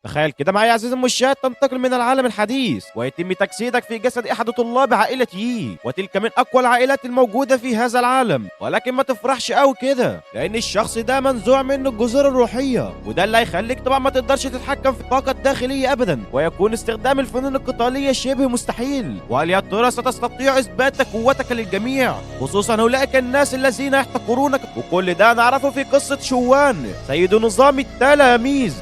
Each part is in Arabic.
تخيل كده معايا يا عزيزي المشاهد، تنتقل من العالم الحديث ويتم تجسيدك في جسد احد طلاب عائلة يي، وتلك من اقوى العائلات الموجودة في هذا العالم. ولكن ما تفرحش قوي كده، لان الشخص ده منزوع منه الجذور الروحية، وده اللي هيخليك طبعا ما تقدرش تتحكم في الطاقة الداخلية ابدا، ويكون استخدام الفنون القتالية شبه مستحيل. وهل يا ترى ستستطيع اثبات قوتك للجميع، خصوصا اولئك الناس الذين يحتقرونك؟ وكل ده نعرفه في قصة شوان سيد نظام التلاميذ.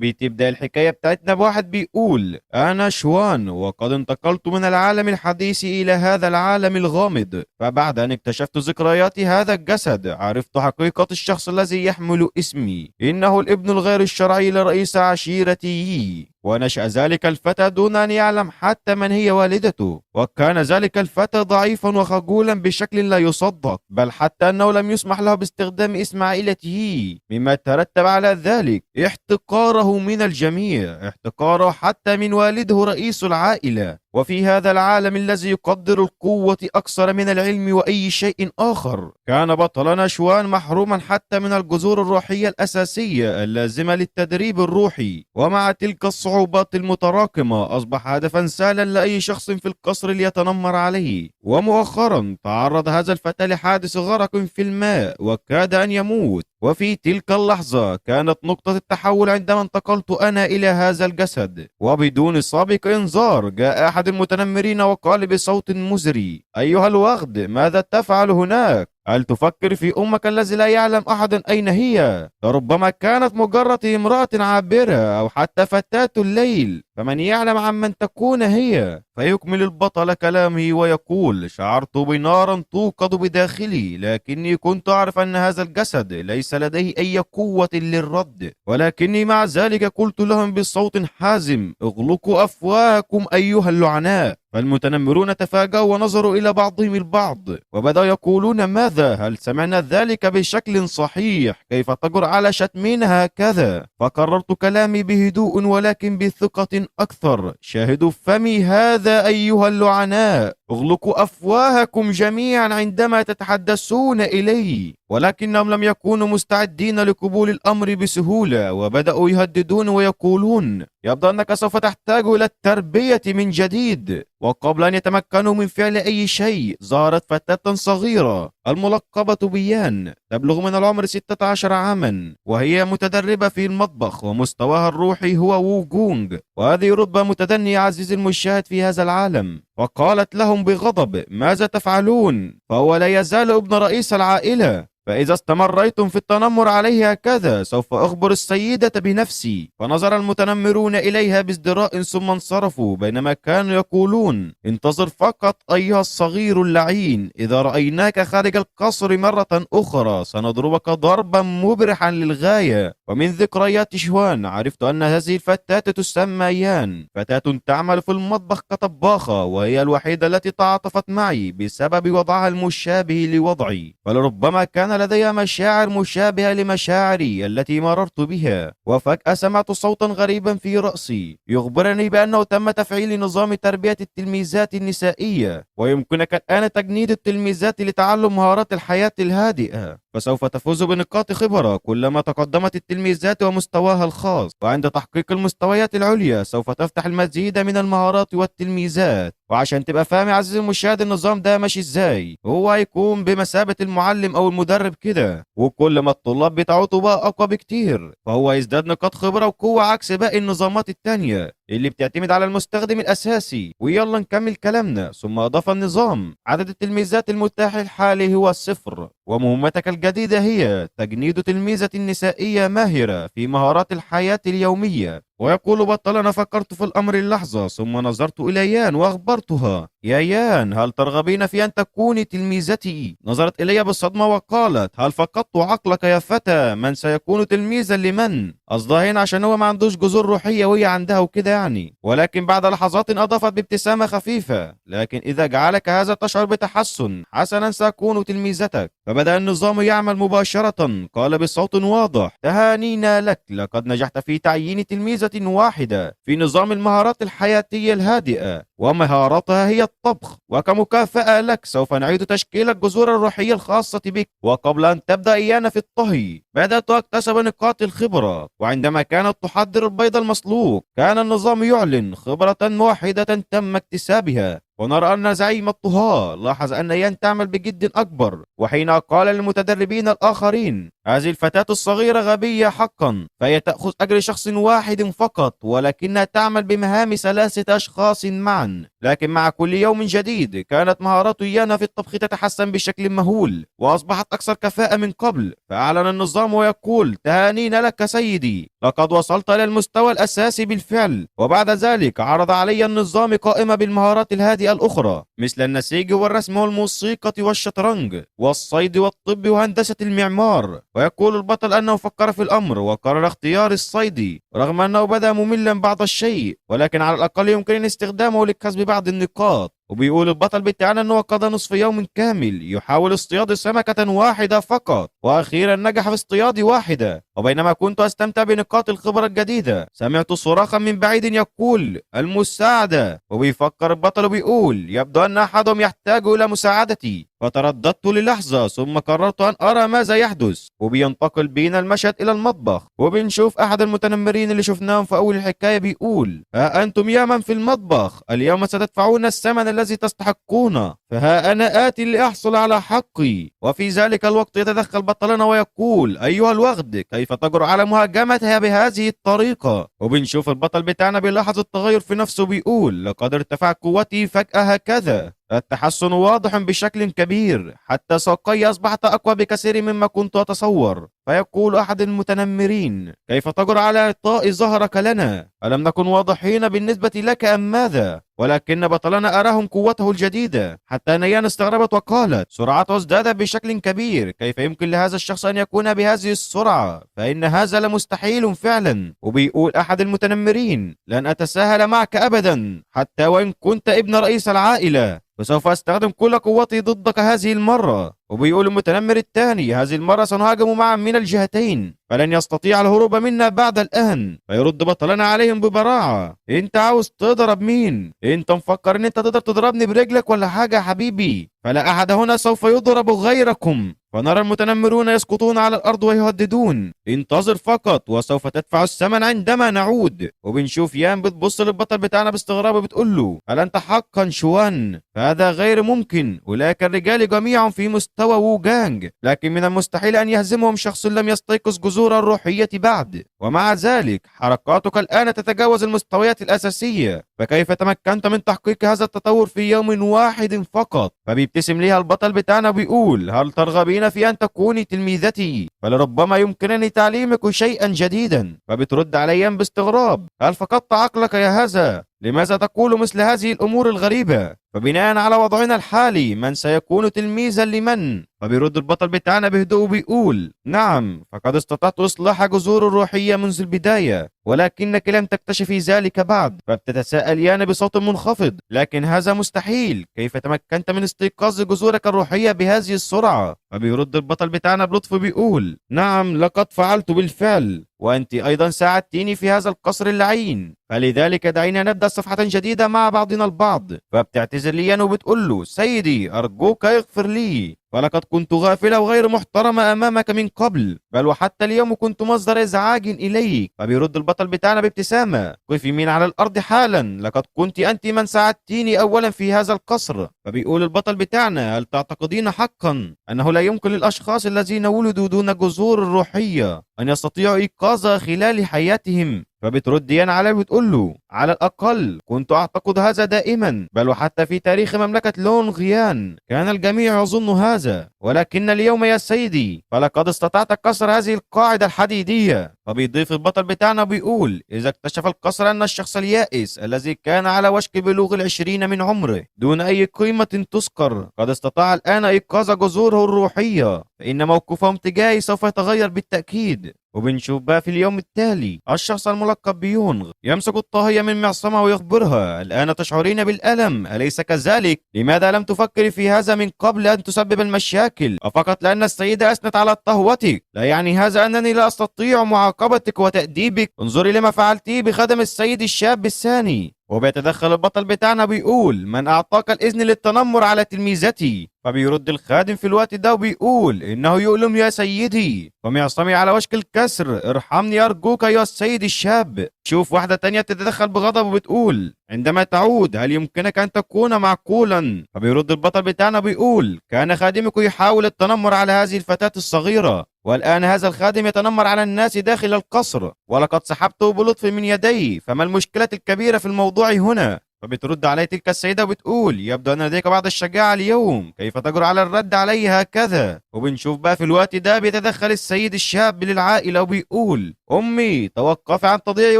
بتبدأ الحكاية بتاعتنا بواحد بيقول: أنا شوان، وقد انتقلت من العالم الحديث إلى هذا العالم الغامض، فبعد أن اكتشفت ذكريات هذا الجسد عرفت حقيقة الشخص الذي يحمل اسمي. إنه الابن الغير الشرعي لرئيس عشيرتي، ونشأ ذلك الفتى دون أن يعلم حتى من هي والدته، وكان ذلك الفتى ضعيفا وخجولا بشكل لا يصدق، بل حتى أنه لم يسمح له باستخدام اسم عائلته، مما ترتب على ذلك احتقاره من الجميع، احتقاره حتى من والده رئيس العائلة. وفي هذا العالم الذي يقدر القوة أكثر من العلم وأي شيء آخر، كان بطلنا شوان محروما حتى من الجذور الروحية الأساسية اللازمة للتدريب الروحي. ومع تلك الصعوبات المتراكمة أصبح هدفا سهلا لأي شخص في القصر ليتنمر عليه. ومؤخرا تعرض هذا الفتى لحادث غرق في الماء وكاد أن يموت، وفي تلك اللحظة كانت نقطة التحول عندما انتقلت أنا إلى هذا الجسد. وبدون سابق إنذار جاء أحد المتنمرين وقال بصوت مزري: أيها الوغد، ماذا تفعل هناك؟ هل تفكر في أمك الذي لا يعلم أحد أين هي؟ لربما كانت مجرد امرأة عابرة أو حتى فتاة الليل، فمن يعلم عمن تكون هي؟ فيكمل البطل كلامه ويقول: شعرت بنار توقد بداخلي، لكني كنت أعرف أن هذا الجسد ليس لديه أي قوة للرد، ولكني مع ذلك قلت لهم بصوت حازم: اغلقوا أفواهكم أيها اللعناء. فالمتنمرون تفاجأوا ونظروا إلى بعضهم البعض وبدأوا يقولون: ماذا؟ هل سمعنا ذلك بشكل صحيح؟ كيف تجر على شتمنا هكذا؟ فقررت كلامي بهدوء ولكن بثقة أكثر: شاهدوا فمي هذا أيها اللعناء، اغلقوا أفواهكم جميعا عندما تتحدثون إلي. ولكنهم لم يكونوا مستعدين لقبول الأمر بسهولة، وبدأوا يهددون ويقولون: يبدو أنك سوف تحتاج إلى التربية من جديد. وقبل أن يتمكنوا من فعل أي شيء ظهرت فتاة صغيرة الملقبة بيان، تبلغ من العمر 16 عاما، وهي متدربة في المطبخ، ومستواها الروحي هو وو جونج، وهذه رتبة متدنية عزيزي المشاهد في هذا العالم. وقالت لهم بغضب: ماذا تفعلون؟ فهو لا يزال ابن رئيس العائلة، فإذا استمريتم في التنمر عليه هكذا سوف أخبر السيدة بنفسي. فنظر المتنمرون إليها بازدراء ثم انصرفوا، بينما كانوا يقولون: انتظر فقط أيها الصغير اللعين، إذا رأيناك خارج القصر مرة أخرى سنضربك ضربا مبرحا للغاية. ومن ذكريات شوان عرفت أن هذه الفتاة تسمى يان، فتاة تعمل في المطبخ كطباخة، وهي الوحيدة التي تعاطفت معي بسبب وضعها المشابه لوضعي، فلربما كان لدي مشاعر مشابهة لمشاعري التي مررت بها. وفجأة سمعت صوتا غريبا في رأسي يخبرني بأنه تم تفعيل نظام تربية التلميذات النسائية، ويمكنك الآن تجنيد التلميذات لتعلم مهارات الحياة الهادئة، فسوف تفوز بنقاط خبرة كلما تقدمت التلميذات ومستواها الخاص، وعند تحقيق المستويات العليا سوف تفتح المزيد من المهارات والتلميذات. وعشان تبقى فاهم يا عزيزي المشاهد النظام ده ماشي ازاي، هو هيكون بمثابة المعلم او المدرب كده، وكل ما الطلاب بتاعته بقى اقوى بكتير فهو يزداد نقاط خبرة وقوة، عكس باقي النظامات التانية اللي بتعتمد على المستخدم الاساسي. ويلا نكمل كلامنا. ثم اضاف النظام: عدد التلميذات المتاح الحالي هو 0، ومهمتك الجديدة هي تجنيد تلميذة نسائية ماهرة في مهارات الحياة اليومية. ويقول بطلنا: فكرت في الأمر اللحظة ثم نظرت إلى يان وأخبرتها: يا يان، هل ترغبين في أن تكوني تلميذتي؟ نظرت إلي بصدمة وقالت: هل فقدت عقلك يا فتى؟ من سيكون تلميذا لمن؟ قصدها هنا عشان هو ما عندوش جذور روحية وهي عندها وكده يعني. ولكن بعد لحظات أضافت بابتسامة خفيفة: لكن إذا جعلك هذا تشعر بتحسن، حسنا سأكون تلميذتك. فبدأ النظام يعمل مباشرة. قال بصوت واضح: تهانينا لك، لقد نجحت في تعيين تلميذة واحدة في نظام المهارات الحياتية الهادئة، ومهارتها هي الطبخ، وكمكافأة لك سوف نعيد تشكيل الجذور الروحية الخاصة بك. وقبل أن تبدأ إيانا في الطهي بدأت أكتسب نقاط الخبرة، وعندما كانت تحضر البيض المسلوق كان النظام يعلن خبرة واحدة تم اكتسابها. ونرى أن زعيم الطهاة لاحظ أن يان تعمل بجد أكبر، وحين قال للمتدربين الآخرين هذه الفتاة الصغيرة غبية حقا، فهي تأخذ أجر شخص واحد فقط ولكنها تعمل بمهام 3 أشخاص معا. لكن مع كل يوم جديد كانت مهارات يانا في الطبخ تتحسن بشكل مهول، وأصبحت أكثر كفاءة من قبل. فأعلن النظام ويقول: تهانينا لك سيدي، لقد وصلت إلى المستوى الأساسي بالفعل. وبعد ذلك عرض علي النظام قائمة بالمهارات الهادئة الأخرى مثل النسيج والرسم والموسيقى والشطرنج والصيد والطب وهندسة المعمار. ويقول البطل أنه فكر في الأمر وقرر اختيار الصيد رغم أنه بدأ مملا بعض الشيء، ولكن على الأقل يمكن استخدامه لكسب بعض النقاط. وبيقول البطل بتاعنا أنه قضى نصف يوم كامل يحاول اصطياد سمكة واحدة فقط، وأخيرا نجح في اصطياد واحدة. وبينما كنت أستمتع بنقاط الخبرة الجديدة سمعت صراخا من بعيد يقول: المساعدة. وبيفكر البطل بيقول: يبدو أن أحدهم يحتاج إلى مساعدتي. فترددت للحظة ثم قررت أن أرى ماذا يحدث. وبينتقل بينا المشهد إلى المطبخ، وبنشوف أحد المتنمرين اللي شفناهم في أول الحكاية بيقول: ها أنتم يا من في المطبخ، اليوم ستدفعون الثمن الذي تستحقونه، فها أنا آتي لأحصل على حقي. وفي ذلك الوقت يتدخل بطلنا ويقول: أيها الوغد، كيف تجرؤ على مهاجمتها بهذه الطريقة؟ وبنشوف البطل بتاعنا بيلاحظ التغير في نفسه بيقول: لقد ارتفعت قوتي فجأة هكذا، التحسن واضح بشكل كبير، حتى ساقي أصبحت أقوى بكثير مما كنت أتصور. فيقول أحد المتنمرين: كيف تجرؤ على إعطاء ظهرك لنا؟ ألم نكن واضحين بالنسبة لك أم ماذا؟ ولكن بطلنا أراهم قوته الجديدة، حتى نيان استغربت وقالت: سرعته ازدادت بشكل كبير، كيف يمكن لهذا الشخص أن يكون بهذه السرعة؟ فإن هذا لمستحيل فعلا. وبيقول أحد المتنمرين: لن أتساهل معك أبدا، حتى وإن كنت ابن رئيس العائلة، فسوف أستخدم كل قوتي ضدك هذه المرة. وبيقول المتنمر الثاني: هذه المرة سنهاجم معا من الجهتين، فلن يستطيع الهروب منا بعد الآن. فيرد بطلنا عليهم ببراعة: انت عاوز تضرب مين؟ انت مفكر ان انت تقدر تضربني برجلك ولا حاجة يا حبيبي؟ فلا أحد هنا سوف يضرب غيركم. فنرى المتنمرون يسقطون على الأرض ويهددون: انتظر فقط وسوف تدفع الثمن عندما نعود. وبنشوف يان بتبص للبطل بتاعنا باستغراب وبتقول له: هل أنت حقا شوان؟ فهذا غير ممكن، أولئك الرجال جميعا في مستوى ووجانج، لكن من المستحيل أن يهزمهم شخص لم يستيقظ جذور الروحية بعد. ومع ذلك حركاتك الآن تتجاوز المستويات الأساسية، فكيف تمكنت من تحقيق هذا التطور في يوم واحد فقط؟ فبيبتسم ليها البطل بتاعنا وبيقول: هل ترغبين في أن تكوني تلميذتي؟ فلربما يمكنني تعليمك شيئا جديدا. فبترد عليا باستغراب: هل فقدت عقلك يا هذا؟ لماذا تقول مثل هذه الأمور الغريبة؟ فبناء على وضعنا الحالي من سيكون تلميذا لمن؟ فبيرد البطل بتاعنا بهدوء وبيقول: نعم، فقد استطعت إصلاح جذور الروحية منذ البداية، ولكنك لم تكتشفي ذلك بعد. فبتتساءل يانا بصوت منخفض: لكن هذا مستحيل، كيف تمكنت من استيقاظ جذورك الروحية بهذه السرعة؟ فبيرد البطل بتاعنا بلطف بيقول: نعم، لقد فعلت بالفعل، وأنت أيضا ساعدتيني في هذا القصر اللعين، فلذلك دعينا نبدأ صفحة جديدة مع بعضنا البعض. فبتعتذر ليان وبتقول له: سيدي، أرجوك اغفر لي، فلقد كنت غافلة وغير محترمة أمامك من قبل، بل وحتى اليوم كنت مصدر إزعاج إليك. فبيرد البطل بتاعنا بابتسامة: قفي من على الأرض حالا، لقد كنت أنت من ساعدتيني أولا في هذا القصر. فبيقول البطل بتاعنا: هل تعتقدين حقا أنه لا يمكن للأشخاص الذين ولدوا دون جذور الروحية أن يستطيعوا إيقاظها خلال حياتهم؟ فبترد يانا عليه وتقول له: على الأقل كنت أعتقد هذا دائما، بل وحتى في تاريخ مملكة لونغيان كان الجميع يظن هذا، ولكن اليوم يا سيدي فلقد استطعت كسر هذه القاعدة الحديدية. فبيضيف البطل بتاعنا بيقول: إذا اكتشف القصر أن الشخص اليائس الذي كان على وشك بلوغ 20 من عمره دون أي قيمة تذكر قد استطاع الآن إيقاظ جذوره الروحية، فإن موقفهم تجاهي سوف يتغير بالتأكيد. وبنشوف بقى في اليوم التالي الشخص الملقب بيونغ يمسك الطاهية من معصمها ويخبرها: الآن تشعرين بالألم، أليس كذلك؟ لماذا لم تفكري في هذا من قبل أن تسبب المشاكل؟ أفقط لأن السيدة أثنت على طهوتك لا يعني هذا أنني لا أستطيع معاقبتك وتأديبك. انظري لما فعلتيه بخدم السيد الشاب الثاني. وبيتدخل البطل بتاعنا بيقول: من أعطاك الإذن للتنمر على تلميذتي؟ فبيرد الخادم في الوقت ده وبيقول: إنه يؤلم يا سيدي. فمعصمي على وشك الكسر: ارحمني أرجوك أيها السيد الشاب. شوف واحدة تانية تتدخل بغضب وبتقول: عندما تعود هل يمكنك أن تكون معقولا؟ فبيرد البطل بتاعنا بيقول: كان خادمك يحاول التنمر على هذه الفتاة الصغيرة، والآن هذا الخادم يتنمر على الناس داخل القصر، ولقد سحبته بلطف من يدي، فما المشكلة الكبيرة في الموضوع هنا؟ فبترد علي تلك السيدة وبتقول: يبدو أن لديك بعض الشجاعة اليوم، كيف تجرؤ على الرد علي هكذا؟ وبنشوف بقى في الوقت ده بيتدخل السيد الشاب للعائلة وبيقول: أمي توقفي عن تضييع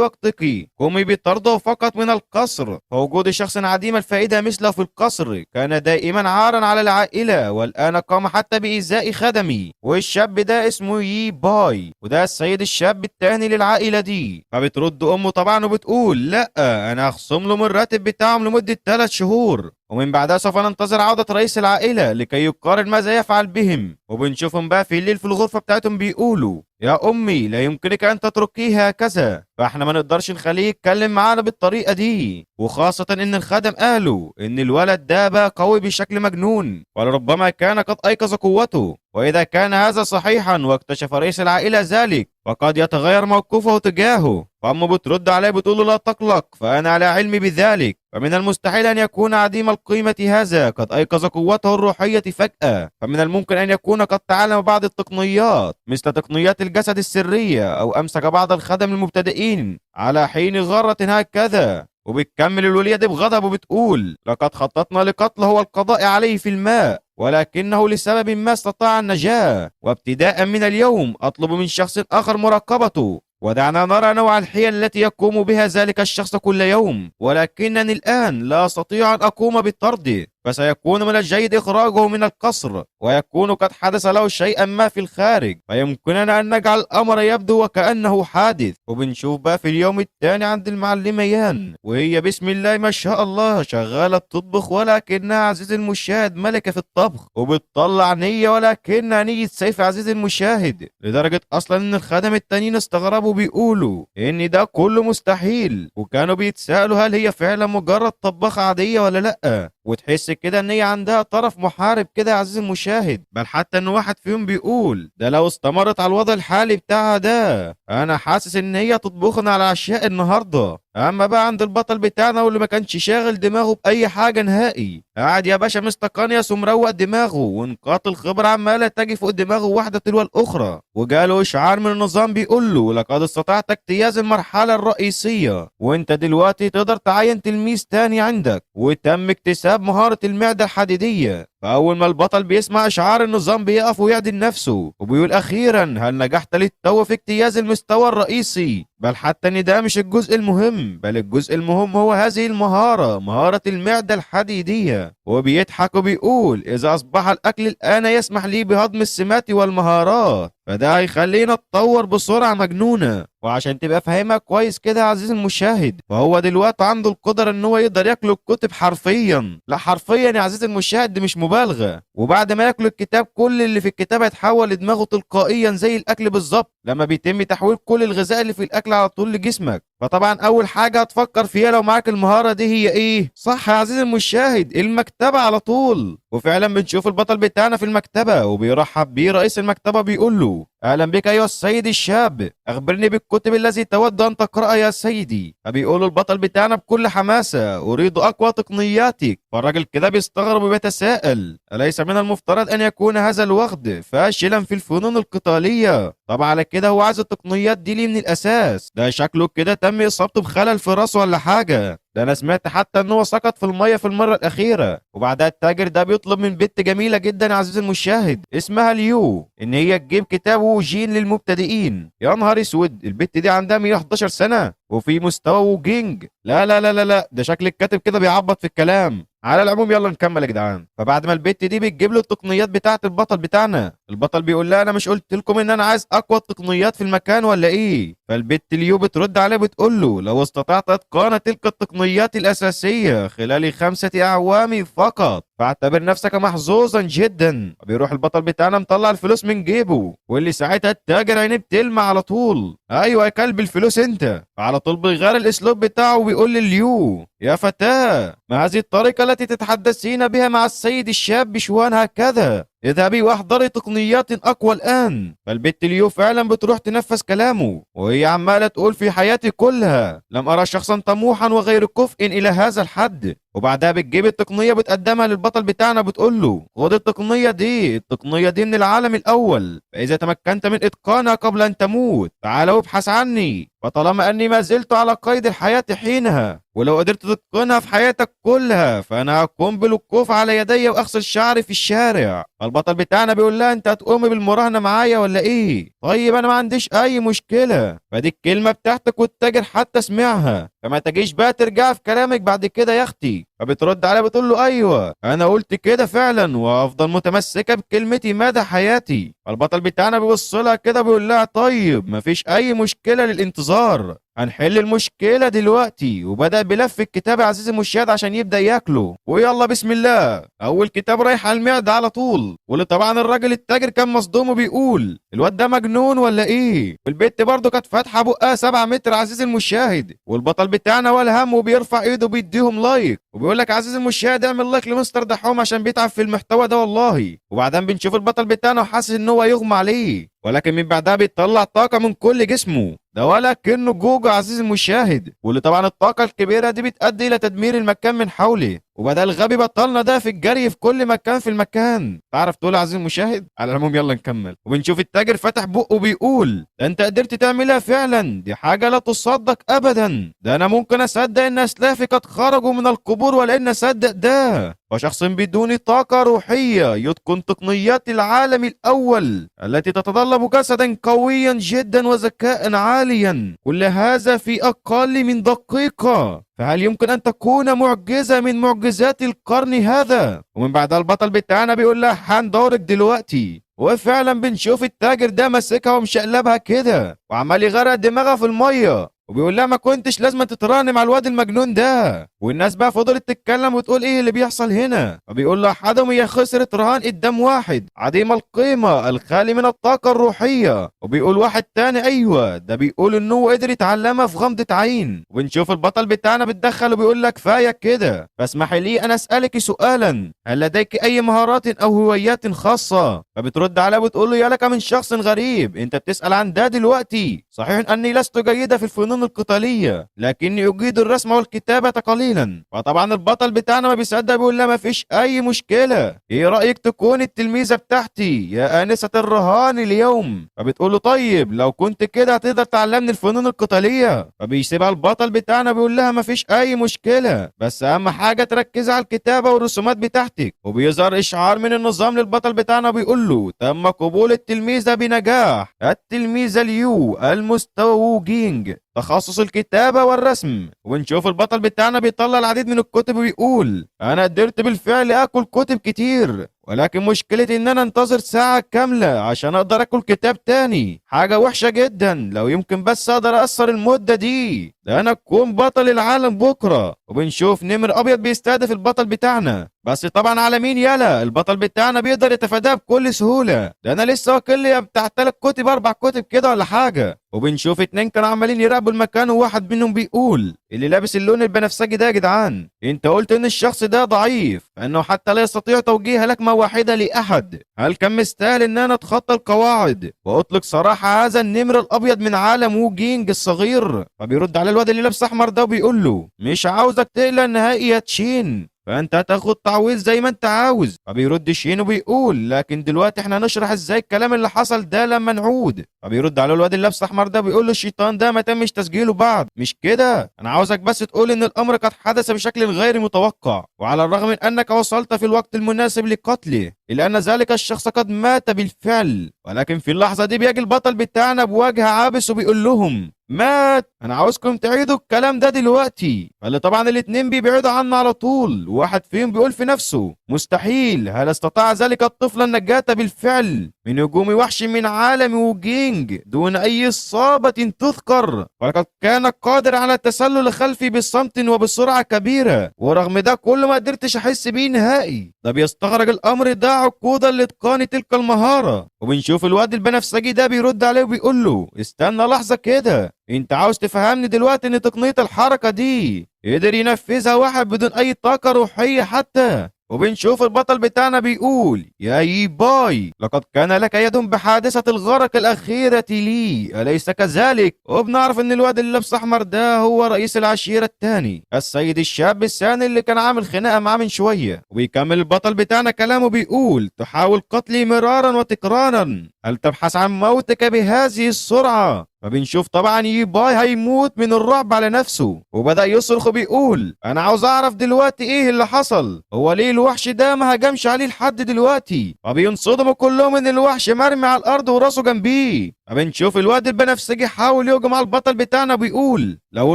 وقتك، قومي بطرده فقط من القصر، فوجود شخص عديم الفائدة مثله في القصر كان دائما عارا على العائلة، والآن قام حتى بإيذاء خدمي. والشاب ده اسمه يي باي، وده السيد الشاب التاني للعائلة دي. فبترد أمه طبعا وبتقول: لا، أنا هخصم له من الراتب بتاعهم لمدة 3 شهور، ومن بعدها سوف ننتظر عودة رئيس العائلة لكي يقارن ماذا يفعل بهم. وبنشوفهم بقى في الليل في الغرفة بتاعتهم بيقولوا: يا أمي لا يمكنك أن تتركيه هكذا، فاحنا ما نقدرش نخليه يتكلم معانا بالطريقة دي، وخاصة إن الخدم قالوا إن الولد ده بقى قوي بشكل مجنون، ولربما كان قد أيقظ قوته، وإذا كان هذا صحيحا واكتشف رئيس العائلة ذلك فقد يتغير موقفه تجاهه. فأمه بترد عليه بتقول له: لا تقلق، فأنا على علم بذلك، فمن المستحيل أن يكون عديم القيمة هذا قد أيقظ قوته الروحية فجأة، فمن الممكن أن يكون قد تعلم بعض التقنيات مثل تقنيات الجسد السرية، أو أمسك بعض الخدم المبتدئين على حين غرة هكذا. وبتكمل الولية دي بغضب وبتقول: لقد خططنا لقتله والقضاء عليه في الماء، ولكنه لسبب ما استطاع النجاة، وابتداء من اليوم أطلب من شخص آخر مراقبته، ودعنا نرى نوع الحيل التي يقوم بها ذلك الشخص كل يوم، ولكنني الآن لا أستطيع أن أقوم بالطرد، فسيكون من الجيد إخراجه من القصر، ويكون قد حدث له شيئا ما في الخارج، فيمكننا أن نجعل الأمر يبدو وكأنه حادث. وبنشوف بقى في اليوم الثاني عند المعلمة يان، وهي بسم الله ما شاء الله شغالة تطبخ، ولكنها عزيزي المشاهد ملكة في الطبخ، وبتطلع نية ولكنها نية سيف عزيزي المشاهد، لدرجة أصلا إن الخدم التانيين استغربوا بيقولوا إن ده كله مستحيل، وكانوا بيتسألوا هل هي فعلا مجرد طباخة عادية ولا لأ. وتحس كده ان هي عندها طرف محارب كده يا عزيزي المشاهد، بل حتى ان واحد فيهم بيقول: ده لو استمرت على الوضع الحالي بتاعها ده انا حاسس ان هي تطبخنا على عشاء النهارده. اما بقى عند البطل بتاعنا واللي ما كانش شاغل دماغه باي حاجه نهائي، قاعد يا باشا مستقنيس ومروق دماغه، ونقاط الخبره عماله تجي فوق دماغه واحده تلو الاخرى، وجاله اشعار من النظام بيقول له: لقد استطعت اجتياز المرحله الرئيسيه، وانت دلوقتي تقدر تعين تلميذ تاني عندك، وتم اكتساب مهاره المعده الحديديه. فأول ما البطل بيسمع إشعار النظام بيقف ويعدل نفسه وبيقول: أخيرا هل نجحت للتو في اجتياز المستوى الرئيسي؟ بل حتى إن ده مش الجزء المهم، بل الجزء المهم هو هذه المهارة، مهارة المعدة الحديدية. وبيضحك وبيقول: إذا أصبح الأكل الآن يسمح لي بهضم السمات والمهارات، فده هيخلينا نتطور بسرعة مجنونة. وعشان تبقى فاهمها كويس كده يا عزيزي المشاهد، فهو دلوقتي عنده القدرة ان هو يقدر ياكل الكتب حرفيا، لا حرفيا يا عزيزي المشاهد، دي مش مبالغة. وبعد ما ياكل الكتاب كل اللي في الكتاب هيتحول لدماغه تلقائيا زي الاكل بالظبط، لما بيتم تحويل كل الغذاء اللي في الاكل على طول لجسمك. فطبعا اول حاجة هتفكر فيها لو معاك المهارة دي هي ايه؟ صح يا عزيزي المشاهد، المكتبة على طول. وفعلا بنشوف البطل بتاعنا في المكتبة، وبيرحب بيه رئيس المكتبة بيقول له: اهلا بك ايها السيد الشاب، اخبرني بالكتب التي تود ان تقرأها يا سيدي. فبيقول البطل بتاعنا بكل حماسة: اريد اقوى تقنياتك. فالراجل كده بيستغرب وبيتساءل: اليس من المفترض ان يكون هذا الوغد فاشلا في الفنون القتالية؟ طبعا على كده هو عايز التقنيات دي ليه من الاساس؟ ده شكله كده تم اصابته بخلل في راسه ولا حاجة، ده انا سمعت حتى ان هو سقط في الميه في المره الاخيره. وبعدها التاجر ده بيطلب من بنت جميله جدا يا عزيزي المشاهد اسمها ليو ان هي تجيب كتاب وجين للمبتدئين. يا نهار اسود، البنت دي عندها 111 سنه وفي مستوى وجينج. لا لا لا لا لا، ده شكل الكاتب كده بيعبط في الكلام. على العموم يلا نكمل يا جدعان. فبعد ما البت دي بتجيب له التقنيات بتاعه البطل بتاعنا، البطل بيقول لها: انا مش قلت لكم ان انا عايز اقوى التقنيات في المكان ولا ايه؟ فالبت ليو بترد عليه بتقول له: لو استطعت اتقان تلك التقنيات الاساسيه خلال 5 اعوام فقط فاعتبر نفسك محظوظا جدا. بيروح البطل بتاعنا مطلع الفلوس من جيبه، واللي ساعتها التاجر عينيه بتلمع على طول. ايوه يا كلب الفلوس انت. على طول بيغير الاسلوب بتاعه وبيقول لليو: يا فتاة، ما هذه الطريقة التي تتحدثين بها مع السيد الشاب شوان هكذا؟ اذهبي واحضري تقنيات اقوى الان. فالبت ليو فعلا بتروح تنفذ كلامه، وهي عمالة تقول: في حياتي كلها لم ارى شخصا طموحا وغير كفء الى هذا الحد. وبعدها بتجيب التقنية بتقدمها للبطل بتاعنا، بتقول له: خد التقنية دي، التقنية دي من العالم الأول، فإذا تمكنت من إتقانها قبل أن تموت تعال وابحث عني، فطالما أني ما زلت على قيد الحياة حينها، ولو قدرت تتقنها في حياتك كلها فأنا هكون بالوقوف على يدي وأغسل شعري في الشارع. فالبطل بتاعنا بيقول لها: أنت هتقومي بالمراهنة معايا ولا إيه؟ طيب أنا ما عنديش أي مشكلة. فدي الكلمة بتاعتك والتاجر حتى سمعها، فما تجيش بقى ترجع في كلامك بعد كده يا اختي. فبترد عليها بتقول له: ايوه انا قلت كده فعلا، وافضل متمسكه بكلمتي مدى حياتي. فالبطل بتاعنا بيبص لها كده بيقول لها: طيب مفيش اي مشكله للانتظار، هنحل المشكله دلوقتي. وبدا بلف الكتاب يا عزيزي المشاهد عشان يبدا ياكله، ويلا بسم الله. اول كتاب رايح على المعده على طول. واللي طبعا الراجل التاجر كان مصدوم وبيقول: الواد ده مجنون ولا ايه؟ والبت برضه كانت فاتحه بقها 7 متر عزيزي المشاهد. والبطل بتاعنا ولا هم وبيرفع ايده بيديهم لايك، وبيقول لك: عزيزي المشاهد اعمل لايك لمستر دحوم عشان بيتعب في المحتوى ده والله. وبعدين بنشوف البطل بتاعنا وحاسس ان هو يغمى عليه، ولكن من بعدها بيطلع طاقه من كل جسمه، ده ولا كأنه جوجو عزيزي المشاهد. واللي طبعا الطاقه الكبيره دي بتؤدي الى تدمير المكان من حوله، وبدا الغبي بطلنا ده في الجري في كل مكان في المكان. تعرف تقول يا عزيزي المشاهد؟ على العموم يلا نكمل. وبنشوف التاجر فتح بقه وبيقول: ده انت قدرت تعملها فعلا، دي حاجه لا تصدق ابدا، ده انا ممكن اصدق ان اسلافي قد خرجوا من القبور ولا ان اصدق ده. وشخص بدون طاقة روحية يتقن تقنيات العالم الأول التي تتطلب جسدا قويا جدا وذكاء عاليا، كل هذا في أقل من دقيقة، فهل يمكن أن تكون معجزة من معجزات القرن هذا؟ ومن بعدها البطل بتاعنا بيقول لها: هندورك دلوقتي. وفعلا بنشوف التاجر ده ماسكها ومشقلبها كده وعمال يغرق دماغها في المية، وبيقول لها: ما كنتش لازم تتراني مع الواد المجنون ده. والناس بقى فضلت تتكلم وتقول: ايه اللي بيحصل هنا؟ فبيقول له احدهم: هي خسرت رهان قدام واحد عديم القيمه الخالي من الطاقه الروحيه. وبيقول واحد تاني: ايوه ده بيقول انه هو قدر يتعلمها في غمضه عين. وبنشوف البطل بتاعنا بيتدخل وبيقول لك: كفايه كده، فاسمحي لي ان اسالك سؤالا، هل لديك اي مهارات او هوايات خاصه؟ فبترد عليه وبتقول له: يا لك من شخص غريب، انت بتسال عن ده دلوقتي؟ صحيح اني لست جيده في الفنون القتاليه، لكني اجيد الرسم والكتابه قليلا. فطبعا البطل بتاعنا ما بيصدق بيقول لها: ما فيش اي مشكله، ايه رايك تكون التلميذه بتاعتي يا انسه الرهان اليوم؟ فبتقول له: طيب لو كنت كده هتقدر تعلمني الفنون القتاليه. فبيسيبها البطل بتاعنا بيقول لها: ما فيش اي مشكله، بس اهم حاجه تركز على الكتابه والرسومات بتاعتك. وبيظهر اشعار من النظام للبطل بتاعنا بيقول له: تم قبول التلميذه بنجاح، التلميذه ليو المستوى وو جينج، تخصص الكتابة والرسم. ونشوف البطل بتاعنا بيطلع العديد من الكتب ويقول: أنا قدرت بالفعل آكل كتب كتير، ولكن مشكلتي إن أنا أنتظر ساعة كاملة عشان أقدر آكل كتاب تاني، حاجة وحشة جدا، لو يمكن بس أقدر أقصر المدة دي، ده أنا أكون بطل العالم بكرة. وبنشوف نمر أبيض بيستهدف البطل بتاعنا، بس طبعا على مين يلا؟ البطل بتاعنا بيقدر يتفاداه بكل سهولة، ده أنا لسه واكل لي بتاع 3 كتب 4 كتب كده ولا حاجة. وبنشوف 2 كانوا عمالين يراقبوا المكان، وواحد منهم بيقول: اللي لابس اللون البنفسجي ده يا جدعان، انت قلت ان الشخص ده ضعيف، انه حتى لا يستطيع توجيه لكمة واحدة لاحد، هل كان مستاهل ان انا اتخطى القواعد واطلق سراح هذا النمر الابيض من عالم وو جينج الصغير؟ فبيرد على الواد اللي لابس احمر ده وبيقول له: مش عاوزك تقلق نهائي يا تشين، فانت هتاخد تعويض زي ما انت عاوز. فبيرد شين وبيقول: لكن دلوقتي احنا هنشرح ازاي الكلام اللي حصل ده لما نعود. فبيرد على الواد اللي لابس احمر ده بيقول له: الشيطان ده ما تمش تسجيله بعد، مش كده، انا عاوزك بس تقول ان الامر قد حدث بشكل غير متوقع، وعلى الرغم من انك وصلت في الوقت المناسب لقتله، الا ان ذلك الشخص قد مات بالفعل. ولكن في اللحظه دي بيجي البطل بتاعنا بوجه عابس وبيقول لهم: مات، انا عاوزكم تعيدوا الكلام ده دلوقتي. فاللي طبعا الاتنين بيبعدوا عنه على طول، وواحد فيهم بيقول في نفسه: مستحيل، هل استطاع ذلك الطفل النجاة بالفعل؟ من هجوم وحش من عالم ووجينج دون أي إصابة تذكر، ولقد كان قادر على التسلل خلفي بصمت وبسرعة كبيرة، ورغم ده كله ما قدرتش أحس بيه نهائي. ده بيستغرق الأمر ده عقودا لإتقان تلك المهارة. وبنشوف الواد البنفسجي ده بيرد عليه وبيقول له استنى لحظة كده، انت عاوز تفهمني دلوقتي ان تقنية الحركة دي قدر ينفذها واحد بدون اي طاقة روحية حتى؟ وبنشوف البطل بتاعنا بيقول يا ييباي لقد كان لك يد بحادثة الغرق الأخيرة لي أليس كذلك؟ وبنعرف إن الواد اللي لابس أحمر ده هو رئيس العشيرة التاني، السيد الشاب الثاني اللي كان عامل خناقة معاه من شوية. وبيكمل البطل بتاعنا كلامه بيقول تحاول قتلي مرارا وتكرارا، هل تبحث عن موتك بهذه السرعة؟ فبنشوف طبعا ييباي هيموت من الرعب على نفسه، وبدأ يصرخ وبيقول انا عاوز اعرف دلوقتي ايه اللي حصل، هو ليه الوحش ده ما هجمش عليه لحد دلوقتي؟ فبينصدموا كلهم ان الوحش مرمي على الارض وراسه جنبيه. فبنشوف الواد البنفسجي حاول يهجم على البطل بتاعنا بيقول لو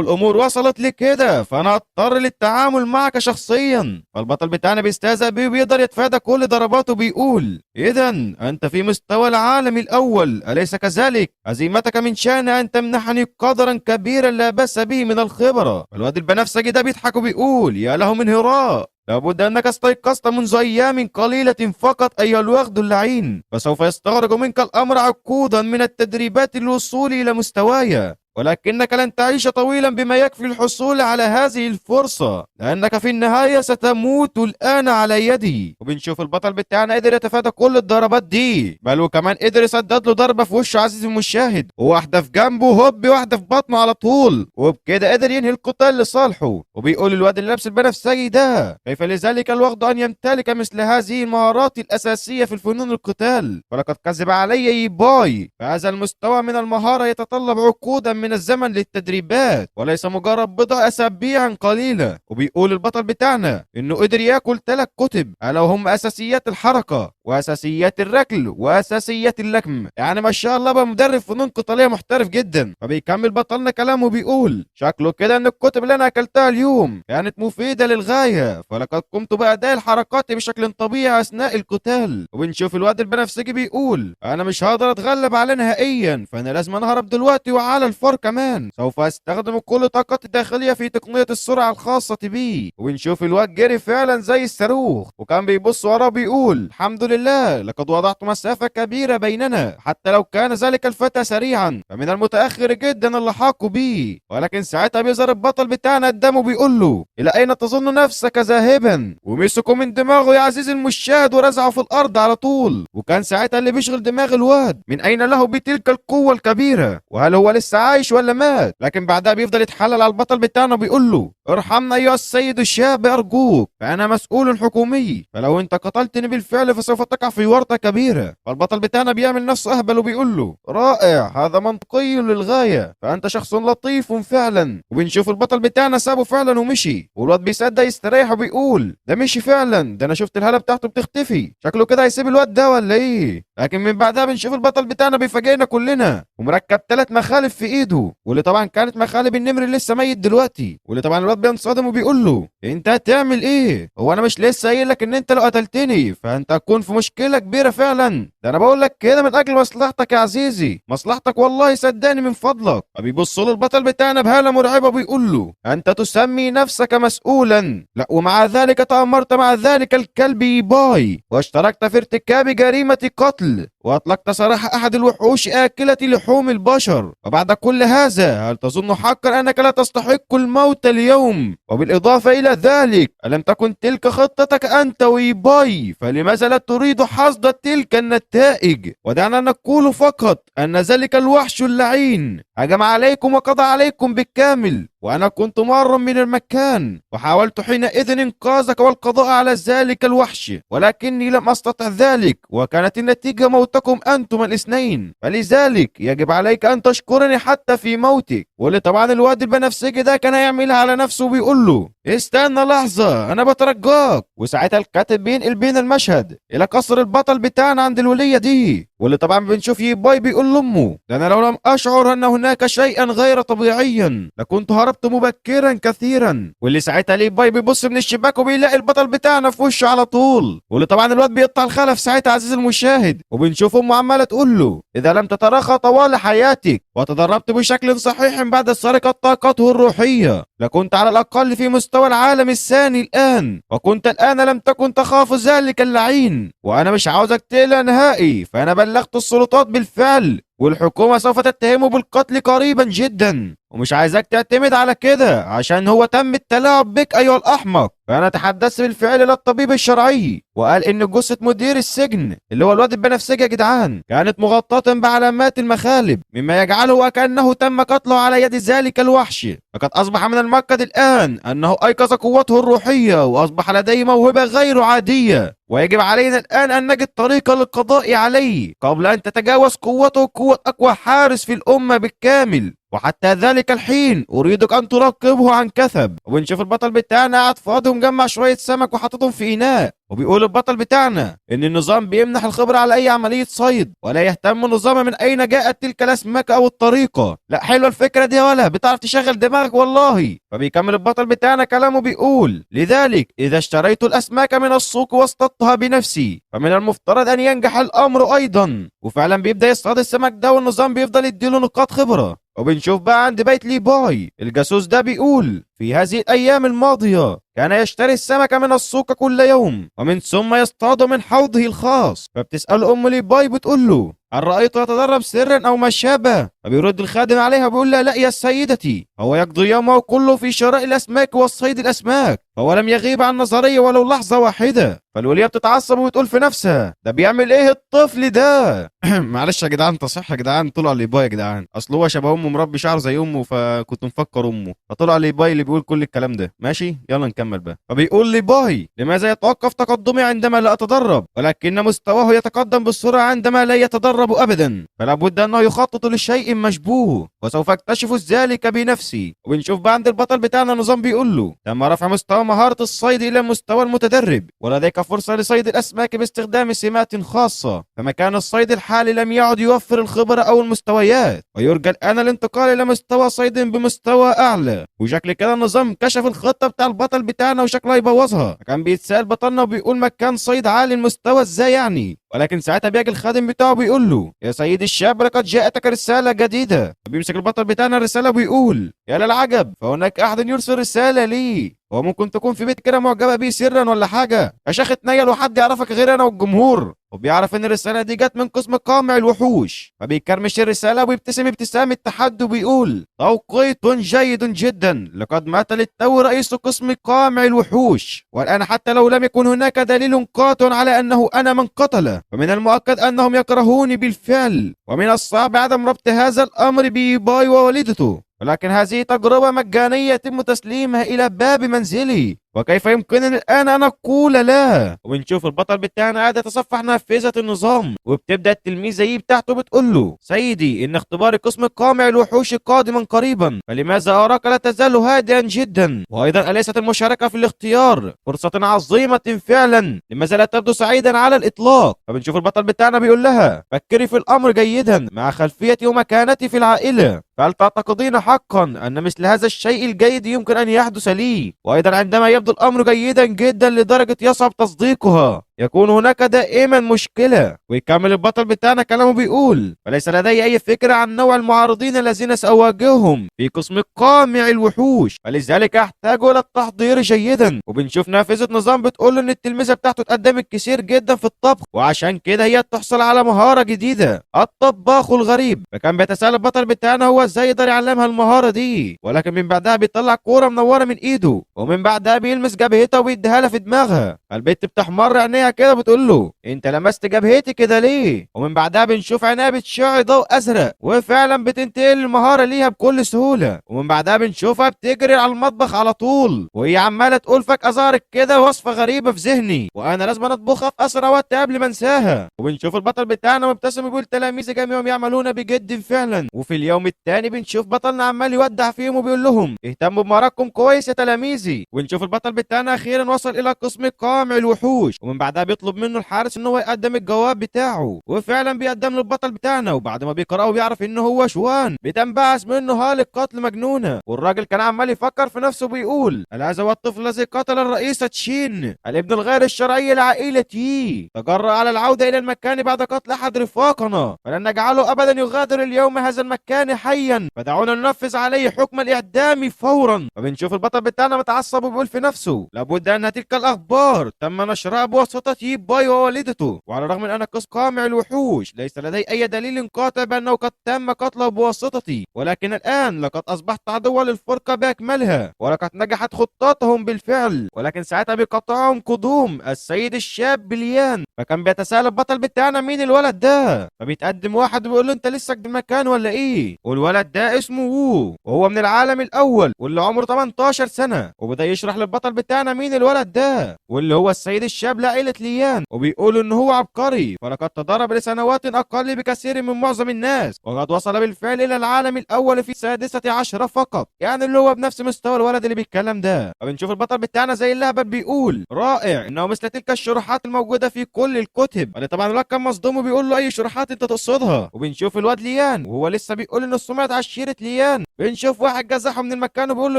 الامور وصلت لكده فانا هضطر للتعامل معك شخصيا. فالبطل بتاعنا بيستهزأ بيه وبيقدر يتفادى كل ضرباته بيقول اذا انت في مستوى العالم الاول اليس كذلك؟ هزيمتك من شأن ان تمنحني قدرا كبيرا لا بأس به من الخبرة. الواد البنفسجي ده بيضحك وبيقول يا له من هراء، لابد أنك استيقظت منذ أيام قليلة فقط أيها الوغد اللعين، فسوف يستغرق منك الأمر عقودا من التدريبات للوصول إلى مستواي، ولكنك لن تعيش طويلا بما يكفي الحصول على هذه الفرصة، لأنك في النهاية ستموت الآن على يدي. وبنشوف البطل بتاعنا قدر يتفادى كل الضربات دي، بل وكمان قدر يسدد له ضربة في وشه عزيزي المشاهد، وواحدة في جنبه هوب واحدة في بطنه على طول، وبكده قدر ينهي القتال لصالحه. وبيقول الواد اللي لابس البنفسجي ده كيف لذلك الوغد أن يمتلك مثل هذه المهارات الأساسية في الفنون القتال، فلقد كذب علي ييباي، فهذا المستوى من المهارة يتطلب عقودا من الزمن للتدريبات وليس مجرد بضع أسابيع قليلة. وبيقول البطل بتاعنا إنه قدر ياكل 3 كتب ألا وهم أساسيات الحركة وأساسيات الركل وأساسيات اللكم، يعني ما شاء الله بقى مدرب فنون قتالية محترف جدا. فبيكمل بطلنا كلامه بيقول شكله كده إن الكتب اللي أنا أكلتها اليوم كانت مفيدة للغاية، فلقد قمت بأداء الحركات بشكل طبيعي أثناء القتال. وبنشوف الواد البنفسجي بيقول أنا مش هقدر أتغلب عليه نهائيا، فأنا لازم أهرب دلوقتي وعلى الفار كمان سوف أستخدم كل طاقتي الداخلية في تقنية السرعة الخاصة بي. وبنشوف الواد جري فعلا زي الصاروخ، وكان بيبص وراه بيقول الحمد لله لقد وضعت مسافة كبيرة بيننا، حتى لو كان ذلك الفتى سريعا فمن المتأخر جدا اللحاق بي. ولكن ساعتها بيظهر البطل بتاعنا قدامه بيقول له إلى أين تظن نفسك ذاهبا؟ ومسكه من دماغه يا عزيزي المشاهد ورزعه في الأرض على طول. وكان ساعتها اللي بيشغل دماغ الواد من أين له بتلك القوة الكبيرة، وهل هو لسه عايش ولا مات؟ لكن بعدها بيفضل يتحلل على البطل بتاعنا بيقول له ارحمنا أيها السيد الشاب أرجوك، فأنا مسؤول حكومي، فلو أنت قتلتني بالفعل فسوف تقع في ورطة كبيرة. فالبطل بتاعنا بيعمل نفسه أهبل وبيقول له رائع، هذا منطقي للغاية، فأنت شخص لطيف فعلا. وبنشوف البطل بتاعنا سابه فعلا ومشي، والواد بيصدق يستريح وبيقول ده مشي فعلا، ده أنا شفت الهالة بتاعته بتختفي، شكله كده هيسيب الواد ده ولا إيه؟ لكن من بعدها بنشوف البطل بتاعنا بيفاجئنا كلنا ومركب 3 مخالب في ايده، واللي طبعا كانت مخالب النمر اللي لسه ميت دلوقتي. واللي طبعا الواد بينصدم وبيقول له انت هتعمل ايه؟ هو انا مش لسه قايل لك ان انت لو قتلتني فانت هتكون في مشكله كبيره فعلا؟ ده انا بقول لك كده من اجل مصلحتك يا عزيزي، مصلحتك والله صدقني من فضلك. فبيبص له البطل بتاعنا بهاله مرعبه وبيقول له انت تسمي نفسك مسؤولا، لا ومع ذلك تامرت مع ذلك الكلب ييباي واشتركت في ارتكاب جريمه قتل واطلقت سراح احد الوحوش اكله لحوم البشر، وبعد كل هذا هل تظن حقا انك لا تستحق الموت اليوم؟ وبالاضافه الى ذلك الم تكن تلك خطتك انت وييباي؟ فلماذا لا تريد حصد تلك النتائج؟ ودعنا نقول فقط ان ذلك الوحش اللعين هجم عليكم وقضى عليكم بالكامل، وأنا كنت مارا من المكان وحاولت حينئذ إنقاذك والقضاء على ذلك الوحش، ولكني لم أستطع ذلك وكانت النتيجة موتكم أنتم الاثنين، فلذلك يجب عليك أن تشكرني حتى في موتك. واللي طبعا الواد البنفسجي ده كان هيعملها على نفسه وبيقول له استنى لحظة أنا بترجاك. وساعتها الكاتب بينقل بين المشهد إلى قصر البطل بتاعنا عند الولي العملية دي. واللي طبعا بنشوف يباي بيقول لامه ده انا لو لم اشعر ان هناك شيئا غير طبيعيا لكنت هربت مبكرا كثيرا. واللي ساعتها ليباي بيبص من الشباك وبيلاقي البطل بتاعنا في وشه على طول. واللي طبعا الواد بيقطع الخلف ساعتها عزيز المشاهد، وبنشوف امه عماله تقول له اذا لم تتراخى طوال حياتك وتدربت بشكل صحيح بعد سرقة طاقته الروحية لكنت على الأقل في مستوى العالم الثاني الآن، وكنت الآن لم تكن تخاف ذلك اللعين، وأنا مش عاوزك تقلق نهائي، فأنا بلغت السلطات بالفعل والحكومة سوف تتهمه بالقتل قريبا جدا، ومش عايزك تعتمد على كده عشان هو تم التلاعب بك أيها الأحمق. فأنا تحدثت بالفعل للطبيب الشرعي وقال إن جثة مدير السجن اللي هو الواد البنفسجي يا جدعان كانت مغطاة بعلامات المخالب مما يجعله وكأنه تم قتله على يد ذلك الوحش. فقد أصبح من المؤكد الآن أنه أيقظ قوته الروحية وأصبح لديه موهبة غير عادية، ويجب علينا الآن أن نجد طريقة للقضاء عليه قبل أن تتجاوز قوته قوة أقوى حارس في الأمة بالكامل، وحتى ذلك الحين أريدك أن تراقبه عن كثب. وبنشوف البطل بتاعنا قاعد فاضي ومجمع شوية سمك وحاططهم في إناء، وبيقول البطل بتاعنا إن النظام بيمنح الخبرة على أي عملية صيد ولا يهتم النظام من أين جاءت تلك الأسماك أو الطريقة. لا حلوة الفكرة دي ولا بتعرف تشغل دماغك والله. فبيكمل البطل بتاعنا كلامه بيقول لذلك إذا اشتريت الأسماك من السوق واصطدتها بنفسي فمن المفترض أن ينجح الأمر أيضا. وفعلا بيبدأ يصطاد السمك ده والنظام بيفضل يديله نقاط خبرة. وبنشوف بقى عند بيت ليباي الجاسوس ده بيقول في هذه الأيام الماضية كان يشتري السمك من السوق كل يوم ومن ثم يصطاد من حوضه الخاص. فبتسأل أم ليباي بتقول له هل رأيته يتدرب سرا أو ما شابه؟ فبيرد الخادم عليها بيقول لها لا يا سيدتي، هو يقضي يومه كله في شراء الأسماك وصيد الأسماك، فهو لم يغيب عن نظرية ولو لحظة واحدة. فالولية بتتعصب وبتقول في نفسها ده بيعمل ايه الطفل ده؟ معلش يا جدعان تصح يا جدعان، طلع ليباي يا جدعان، اصل هو شبه امه مربي شعره زي امه فكنت مفكر امه، فطلع ليباي اللي بيقول كل الكلام ده. ماشي يلا نكمل بقى. فبيقول ليباي لماذا يتوقف تقدمي عندما لا اتدرب ولكن مستواه يتقدم بسرعة عندما لا يتدرب ابدا، فلا بد انه يخطط لشيء مشبوه وسوف اكتشف ذلك بنفسي. وبنشوف بقى عند البطل بتاعنا نظام بيقول له تم رفع مستوى مهارة الصيد الى مستوى المتدرب ولديك فرصة لصيد الاسماك باستخدام سمات خاصة، فمكان الصيد الحالي لم يعد يوفر الخبرة او المستويات، ويرجى الان الانتقال الى مستوى صيد بمستوى اعلى. وشكل كده النظام كشف الخطة بتاع البطل بتاعنا وشكله هيبوظها. كان بيتسأل بطلنا وبيقول مكان صيد عالي المستوى ازاي يعني، ولكن ساعتها بيجي الخادم بتاعه بيقول له يا سيدي الشاب لقد جاءتك رسالة جديدة. فبيمسك البطل بتاعنا الرسالة وبيقول يا للعجب فهناك أحد يرسل رسالة لي، هو ممكن تكون في بيت كده معجبة بيه سرا ولا حاجة يا شيخ اتنيل وحد يعرفك غير أنا والجمهور. وبيعرف ان الرسالة دي جت من قسم قامع الوحوش، فبيكرمش الرسالة وبيبتسم ابتسام التحدي وبيقول توقيت جيد جدا، لقد مات للتو رئيس قسم قامع الوحوش والآن حتى لو لم يكن هناك دليل قاطع على أنه أنا من قتله فمن المؤكد أنهم يكرهوني بالفعل، ومن الصعب عدم ربط هذا الأمر بيباي ووالدته، ولكن هذه تجربة مجانية يتم تسليمها إلى باب منزلي وكيف يمكنني الآن أن أقول لا. وبنشوف البطل بتاعنا قاعد يتصفح نافذة النظام وبتبدأ التلميذة بتاعته بتقول له سيدي إن اختبار قسم قامع الوحوش قادما قريبا، فلماذا أراك لا تزال هادئا جدا؟ وأيضا أليست المشاركة في الاختيار فرصة عظيمة فعلا؟ لماذا لا تبدو سعيدا على الإطلاق؟ فبنشوف البطل بتاعنا بيقول لها فكري في الأمر جيدا مع خلفيتي ومكانتي في العائلة، فهل تعتقدين حقا أن مثل هذا الشيء الجيد يمكن أن يحدث لي؟ وأيضا عندما يبدو الأمر جيدا جدا لدرجة يصعب تصديقها يكون هناك دائما مشكلة. ويكمل البطل بتاعنا كلامه بيقول فليس لدي أي فكرة عن نوع المعارضين الذين سأواجههم في قسم قامع الوحوش، فلذلك أحتاج إلى التحضير جيدا. وبنشوف نافذة نظام بتقول له إن التلميذة بتاعته اتقدمت كثير جدا في الطبخ وعشان كده هي تحصل على مهارة جديدة الطباخ الغريب. فكان بيتساءل البطل بتاعنا هو ازاي يقدر يعلمها المهارة دي، ولكن من بعدها بيطلع كورة منورة من ايده ومن بعدها بيلمس جبهتها وبيديها لها في دماغها. البنت بتحمر عينيها كده بتقول له انت لمست جبهتي كده ليه؟ ومن بعدها بنشوف عينيها بتشع ضوء ازرق وفعلا بتنتقل المهارة ليها بكل سهولة. ومن بعدها بنشوفها بتجري على المطبخ على طول وهي عمالة تقول فجأة ظهرت كده وصفة غريبة في ذهني وانا لازم اطبخها في اسرع وقت قبل ما انساها. وبنشوف البطل بتاعنا مبتسم وبيقول تلاميذي جميعهم يعملون بجد فعلا. وفي اليوم الثاني بنشوف بطلنا عمال يودع فيهم وبيقول لهم اهتموا بمهاراتكم كويس يا تلاميذي. ونشوف البطل بتاعنا اخيرا وصل الى قسم قامع الوحوش ومن بعدها بعدها بيطلب منه الحارس ان هو يقدم الجواب بتاعه، وفعلا بيقدم له البطل بتاعنا، وبعد ما بيقراه بيعرف ان هو شوان، بتنبعث منه هالة قتل مجنونه. والراجل كان عمال يفكر في نفسه بيقول: هذا هو الطفل الذي قتل الرئيس تشين الابن الغير الشرعي لعائله يي، تجرأ على العوده الى المكان بعد قتل احد رفاقنا، فلن نجعله ابدا يغادر اليوم هذا المكان حيا، فدعونا ننفذ عليه حكم الاعدام فورا. فبنشوف البطل بتاعنا متعصب وبيقول في نفسه: لابد ان تلك الاخبار تم نشرها بواسطه يي باي ووالدته، وعلى الرغم من ان قس قامع الوحوش ليس لدي اي دليل قاطع بانه قد تم قتله بواسطتي، ولكن الان لقد اصبحت عدوا للفرقه باكملها، ولقد نجحت خطتهم بالفعل. ولكن ساعتها بيقطعهم قدوم السيد الشاب ليان. فكان بيتساءل البطل بتاعنا مين الولد ده، فبيتقدم واحد وبيقول له: انت لسه في المكان ولا ايه؟ والولد ده اسمه وو، وهو من العالم الاول واللي عمره 18 سنه، وبدا يشرح للبطل بتاعنا مين الولد ده، واللي هو السيد الشاب لعائله ليان، وبيقول ان هو عبقري، فلقد تدرب لسنوات اقل بكثير من معظم الناس، وقد وصل بالفعل الى العالم الاول في 16 فقط، يعني اللي هو بنفس مستوى الولد اللي بيتكلم ده. فبنشوف البطل بتاعنا زي اللهبل بيقول: رائع، انه مثل تلك الشروحات الموجوده في كل الكتب. اللي طبعا الواد كان مصدوم وبيقول له: اي شروحات انت تقصدها؟ وبنشوف الواد ليان وهو لسه بيقول انه سمعت عشيره ليان، بنشوف واحد جزحه من المكان وبيقول له: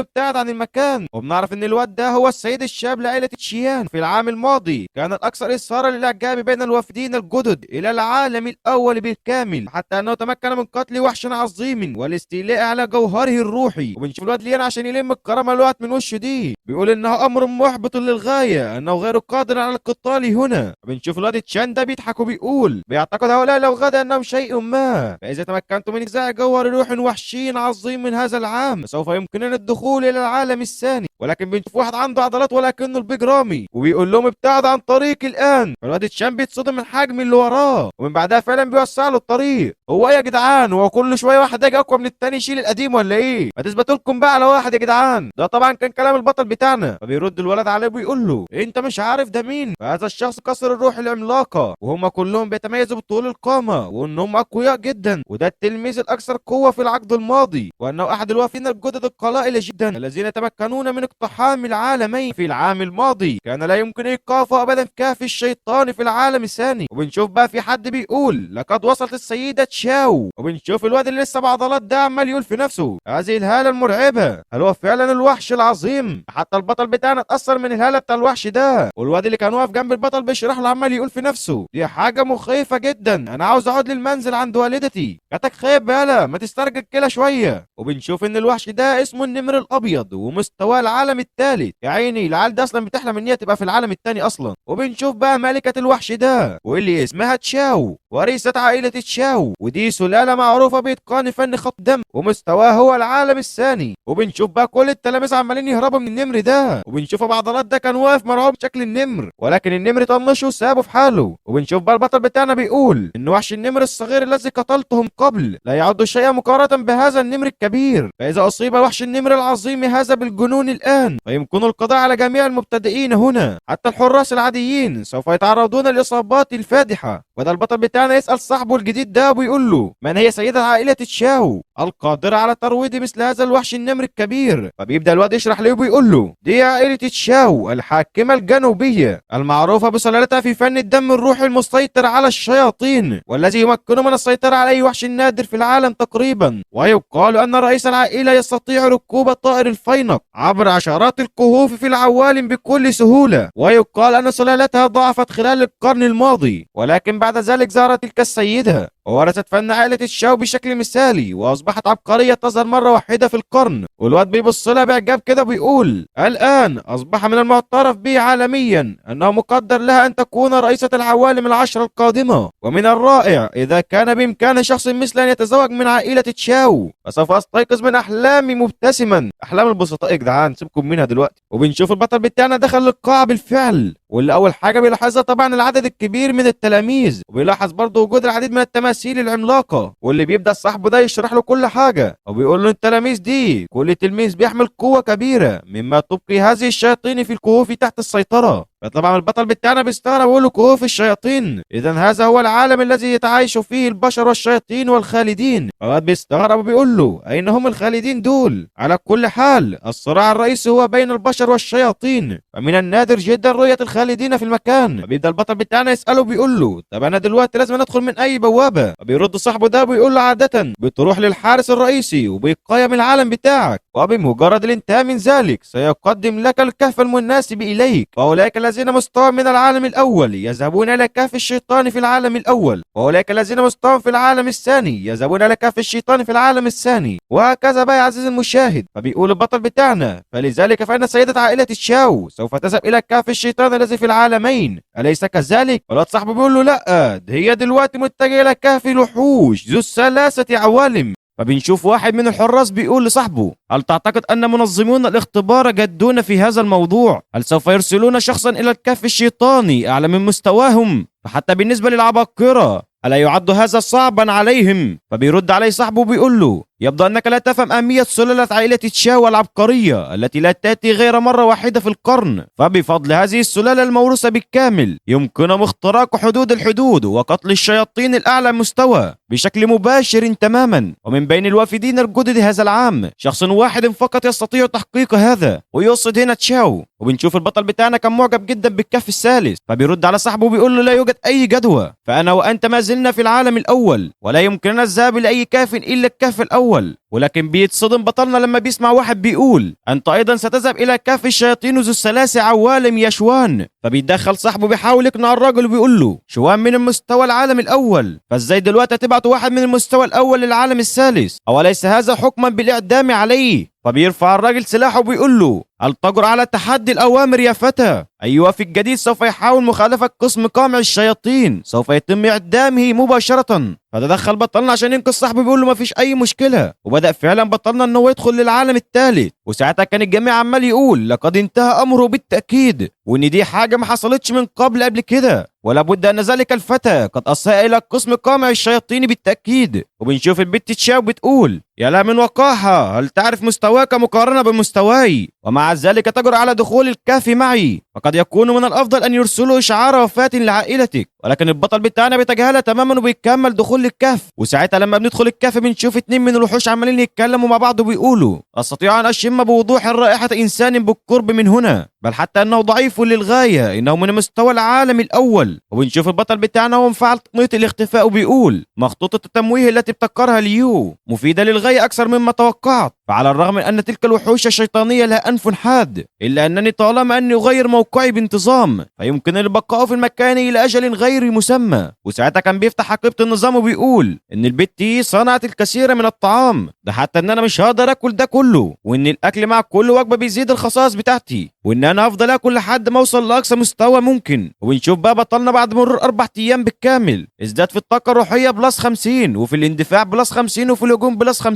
ابتعد عن المكان. وبنعرف ان الواد ده هو السيد الشاب لعائله تشيان. في العام الماضي كان الاكثر اثاره للاعجاب بين الوافدين الجدد الى العالم الاول بالكامل، حتى انه تمكن من قتل وحش عظيم والاستيلاء على جوهره الروحي. وبنشوف الواد ليان عشان يلم الكرامه اللي وقعت من وشه دي بيقول انه امر محبط للغايه، انه غير قادر على القتال هنا. بنشوف الواد تشان ده بيضحك وبيقول: بيعتقد هؤلاء لو غدا انهم شيء ما، فاذا تمكنت من نزاع جوهر روح وحشي عظيم من هذا العام سوف يمكننا الدخول الى العالم الثاني. ولكن بنشوف واحد عنده عضلات ولكنه البيج رامي وبيقول لهم: ابتعد عن طريقي الان. فالواد تشان بيتصدم من حجم اللي وراه، ومن بعدها فعلا بيوسع له الطريق. هو ايه يا جدعان؟ هو كل شويه واحد يجي اقوى من التاني يشيل القديم ولا ايه؟ ما تثبتوا لكم بقى على واحد يا جدعان. ده طبعا كان كلام البطل بتاعنا. فبيرد الولد عليه وبيقول له: انت مش عارف ده مين؟ فهذا الشخص كسر الروح العملاقه، وهم كلهم بيتميزوا بطول القامه وانهم اقوياء جدا، وده التلميذ الاكثر قوه في العقد الماضي، وانه احد الوافدين الجدد القلائل جدا الذين يتمكنون من اقتحام العالمين في العام الماضي. كان لا يمكن ايقافه ابدا في كهف الشيطان في العالم الثاني. وبنشوف بقى في حد بيقول: لقد وصلت السيده تشاو. وبنشوف الواد اللي لسه بعضلات ده عمال يقول في نفسه: هذه الهاله المرعبه، هل هو فعلا الوحش العظيم؟ حتى البطل بتاعنا اتاثر من الهاله بتاع الوحش ده. والواد اللي كان واقف جنب البطل بيشرح له عمال يقول في نفسه: دي حاجه مخيفه جدا، انا عاوز اقعد للمنزل عند والدتي. جاتك خيب يالا، ما تسترجل كده شويه. وبنشوف ان الوحش ده اسمه النمر الابيض، ومستواه العالم الثالث. يا عيني العيال ده اصلا بتحلم ان هي تبقى في العالم الثاني اصلا. وبنشوف بقى ملكه الوحش ده واللي اسمها تشاو، وريثة عائلة تشاو، ودي سلالة معروفة بإتقان فن خط دم، ومستواه هو العالم الثاني. وبنشوف بقى كل التلاميذ عمالين يهربوا من النمر ده، وبنشوف بعضلات ده كان واقف مرعوب بشكل النمر، ولكن النمر طنشه وسابه في حاله. وبنشوف بقى البطل بتاعنا بيقول ان وحش النمر الصغير الذي قتلتهم قبل لا يعد شيئا مقارنة بهذا النمر الكبير، فإذا أصيب وحش النمر العظيم هذا بالجنون الآن فيمكن القضاء على جميع المبتدئين هنا، حتى الحراس العاديين سوف يتعرضون للإصابات الفادحة. وده البطل بتاعنا يسأل صاحبه الجديد ده ويقول له: من هي سيدة عائلة تشاو القادرة على ترويض مثل هذا الوحش النمر الكبير؟ فبيبدأ الواد يشرح له وبيقول له: دي عائلة تشاو الحاكمة الجنوبية المعروفة بسلالتها في فن الدم الروحي المسيطر على الشياطين، والذي يمكنه من السيطرة على أي وحش نادر في العالم تقريبا. ويقال أن رئيس العائلة يستطيع ركوب الطائر الفينق عبر عشرات الكهوف في العوالم بكل سهولة. ويقال أن سلالتها ضعفت خلال القرن الماضي، ولكن بعد ذلك ظهرت تلك السيدة وورثت فن عائلة تشاو بشكل مثالي، واصبحت عبقرية تظهر مرة واحدة في القرن. والواد بيبص لها باعجاب كده وبيقول: الآن أصبح من المعترف به عالميا أنه مقدر لها أن تكون رئيسة العوالم العشرة القادمة، ومن الرائع إذا كان بإمكان شخص مثل أن يتزوج من عائلة تشاو، فسوف أستيقظ من أحلامي مبتسما. أحلام البسطاء يا جدعان، سيبكم منها دلوقتي. وبنشوف البطل بتاعنا دخل القاعة بالفعل، واللي أول حاجة بيلاحظها طبعا العدد الكبير من التلاميذ، وبيلاحظ برضه وجود العديد من التماثيل العملاقة. واللي بيبدأ صاحبه ده يشرح له كل حاجة، وبيقول له: التلاميذ دي كل تلميذ بيحمل قوة كبيرة مما تبقي هذه الشياطين في الكهوف تحت السيطرة. فطبعا البطل بتاعنا بيستغرب ويقول له كهوف الشياطين، اذا هذا هو العالم الذي يتعايش فيه البشر والشياطين والخالدين. فواد بيستغرب وبيقول له اين هم الخالدين دول؟ على كل حال الصراع الرئيسي هو بين البشر والشياطين، فمن النادر جدا رؤية الخالدين في المكان. فبيبدا البطل بتاعنا يساله بيقول له طب انا دلوقتي لازم ادخل من اي بوابه؟ فبيرد صاحبه ده بيقول له عاده بتروح للحارس الرئيسي وبيقيم العالم بتاعك، وبمجرد الانتهاء من ذلك سيقدم لك الكهف المناسب اليك. فاولئك الذين مستوى من العالم الاول يذهبون الى كهف الشيطان في العالم الاول، واولئك الذين مستوى في العالم الثاني يذهبون الى كهف الشيطان في العالم الثاني، وهكذا بقى يا عزيزي المشاهد. فبيقول البطل بتاعنا فلذلك فان سيدة عائلة تشاو سوف تذهب الى كهف الشيطان الذي في العالمين، اليس كذلك؟ ولد صاحبه بيقول له لا، هي دلوقتي متجهه الى كهف الوحوش ذو الثلاثه عوالم. فبنشوف واحد من الحراس بيقول لصاحبه هل تعتقد أن منظمون الاختبار جادون في هذا الموضوع؟ هل سوف يرسلون شخصا إلى الكهف الشيطاني أعلى من مستواهم؟ فحتى بالنسبة للعباقرة ألا يعد هذا صعبا عليهم؟ فبيرد عليه صاحبه بيقول له يبدو أنك لا تفهم أهمية سلالة عائلة تشاو العبقرية التي لا تأتي غير مرة واحدة في القرن، فبفضل هذه السلالة الموروثة بالكامل يمكنهم اختراق حدود الحدود وقتل الشياطين الأعلى مستوى بشكل مباشر تماما. ومن بين الوافدين الجدد هذا العام شخص واحد فقط يستطيع تحقيق هذا، ويقصد هنا تشاو. وبنشوف البطل بتاعنا كان معجب جدا بالكهف الثالث، فبيرد على صاحبه وبيقول له لا يوجد أي جدوى، فأنا وأنت ما زلنا في العالم الأول ولا يمكننا الذهاب لأي كهف إلا الكهف الأول. ولكن بيتصدم بطلنا لما بيسمع واحد بيقول أنت أيضا ستذهب إلى كهف الشياطين ذو الثلاث عوالم يا شوان. فبيتدخل صاحبه بيحاول يقنع الراجل وبيقول له شوان من المستوى العالم الأول، فازاي دلوقتي هتبعت واحد من المستوى الأول للعالم الثالث؟ أوليس هذا حكما بالإعدام عليه؟ فبيرفع الراجل سلاحه وبيقول له هل تجرؤ على تحدي الأوامر يا فتى؟ أيوة في الجديد سوف يحاول مخالفة قسم قمع الشياطين سوف يتم إعدامه مباشرة. فتدخل بطلنا عشان ينقذ صاحبه بيقول له مفيش أي مشكلة، وبدأ فعلا بطلنا إن هو يدخل للعالم الثالث. وساعتها كان الجميع عمال يقول لقد انتهى أمره بالتأكيد، وإن دي حاجة ما حصلتش من قبل كده، ولا بد أن ذلك الفتى قد أساء إلى قسم قمع الشياطين بالتأكيد. وبنشوف البت تشاو بتقول يا لا من وقاحة، هل تعرف مستواك مقارنة بمستواي؟ ومع ذلك تجرؤ على دخول الكهف معي؟ فقد يكون من الأفضل أن يرسلوا إشعار وفاة لعائلتك. ولكن البطل بتاعنا بيتجاهلها تماما وبيكمل دخول الكهف. وساعتها لما بندخل الكهف بنشوف اتنين من الوحوش عمالين يتكلموا مع بعض وبيقولوا أستطيع أن أشم بوضوح رائحة إنسان بالقرب من هنا، بل حتى أنه ضعيف للغاية، إنه من مستوى العالم الأول. وبنشوف البطل بتاعنا وهو مفعل تقنية الاختفاء وبيقول مخطوطة التمويه التي ابتكرها ليو مفيدة للغاية أكثر مما توقعت، فعلى الرغم من أن تلك الوحوش الشيطانية لها أنف حاد إلا أنني طالما أني أغير موقعي بانتظام فيمكن البقاء في المكان إلى أجل غير مسمى. وساعتها كان بيفتح حقيبة النظام وبيقول إن البت دي صنعت الكثير من الطعام ده، حتى إن أنا مش هقدر آكل ده كله، وإن الأكل مع كل وجبة بيزيد الخصائص بتاعتي، وإن أنا هفضل آكل لحد ما أوصل لأقصى مستوى ممكن. وبنشوف بقى بطلنا بعد مرور 4 أيام بالكامل ازداد في الطاقة الروحية بلس 50، وفي الاندفاع بلس 50، وفي الهجوم بلس 50،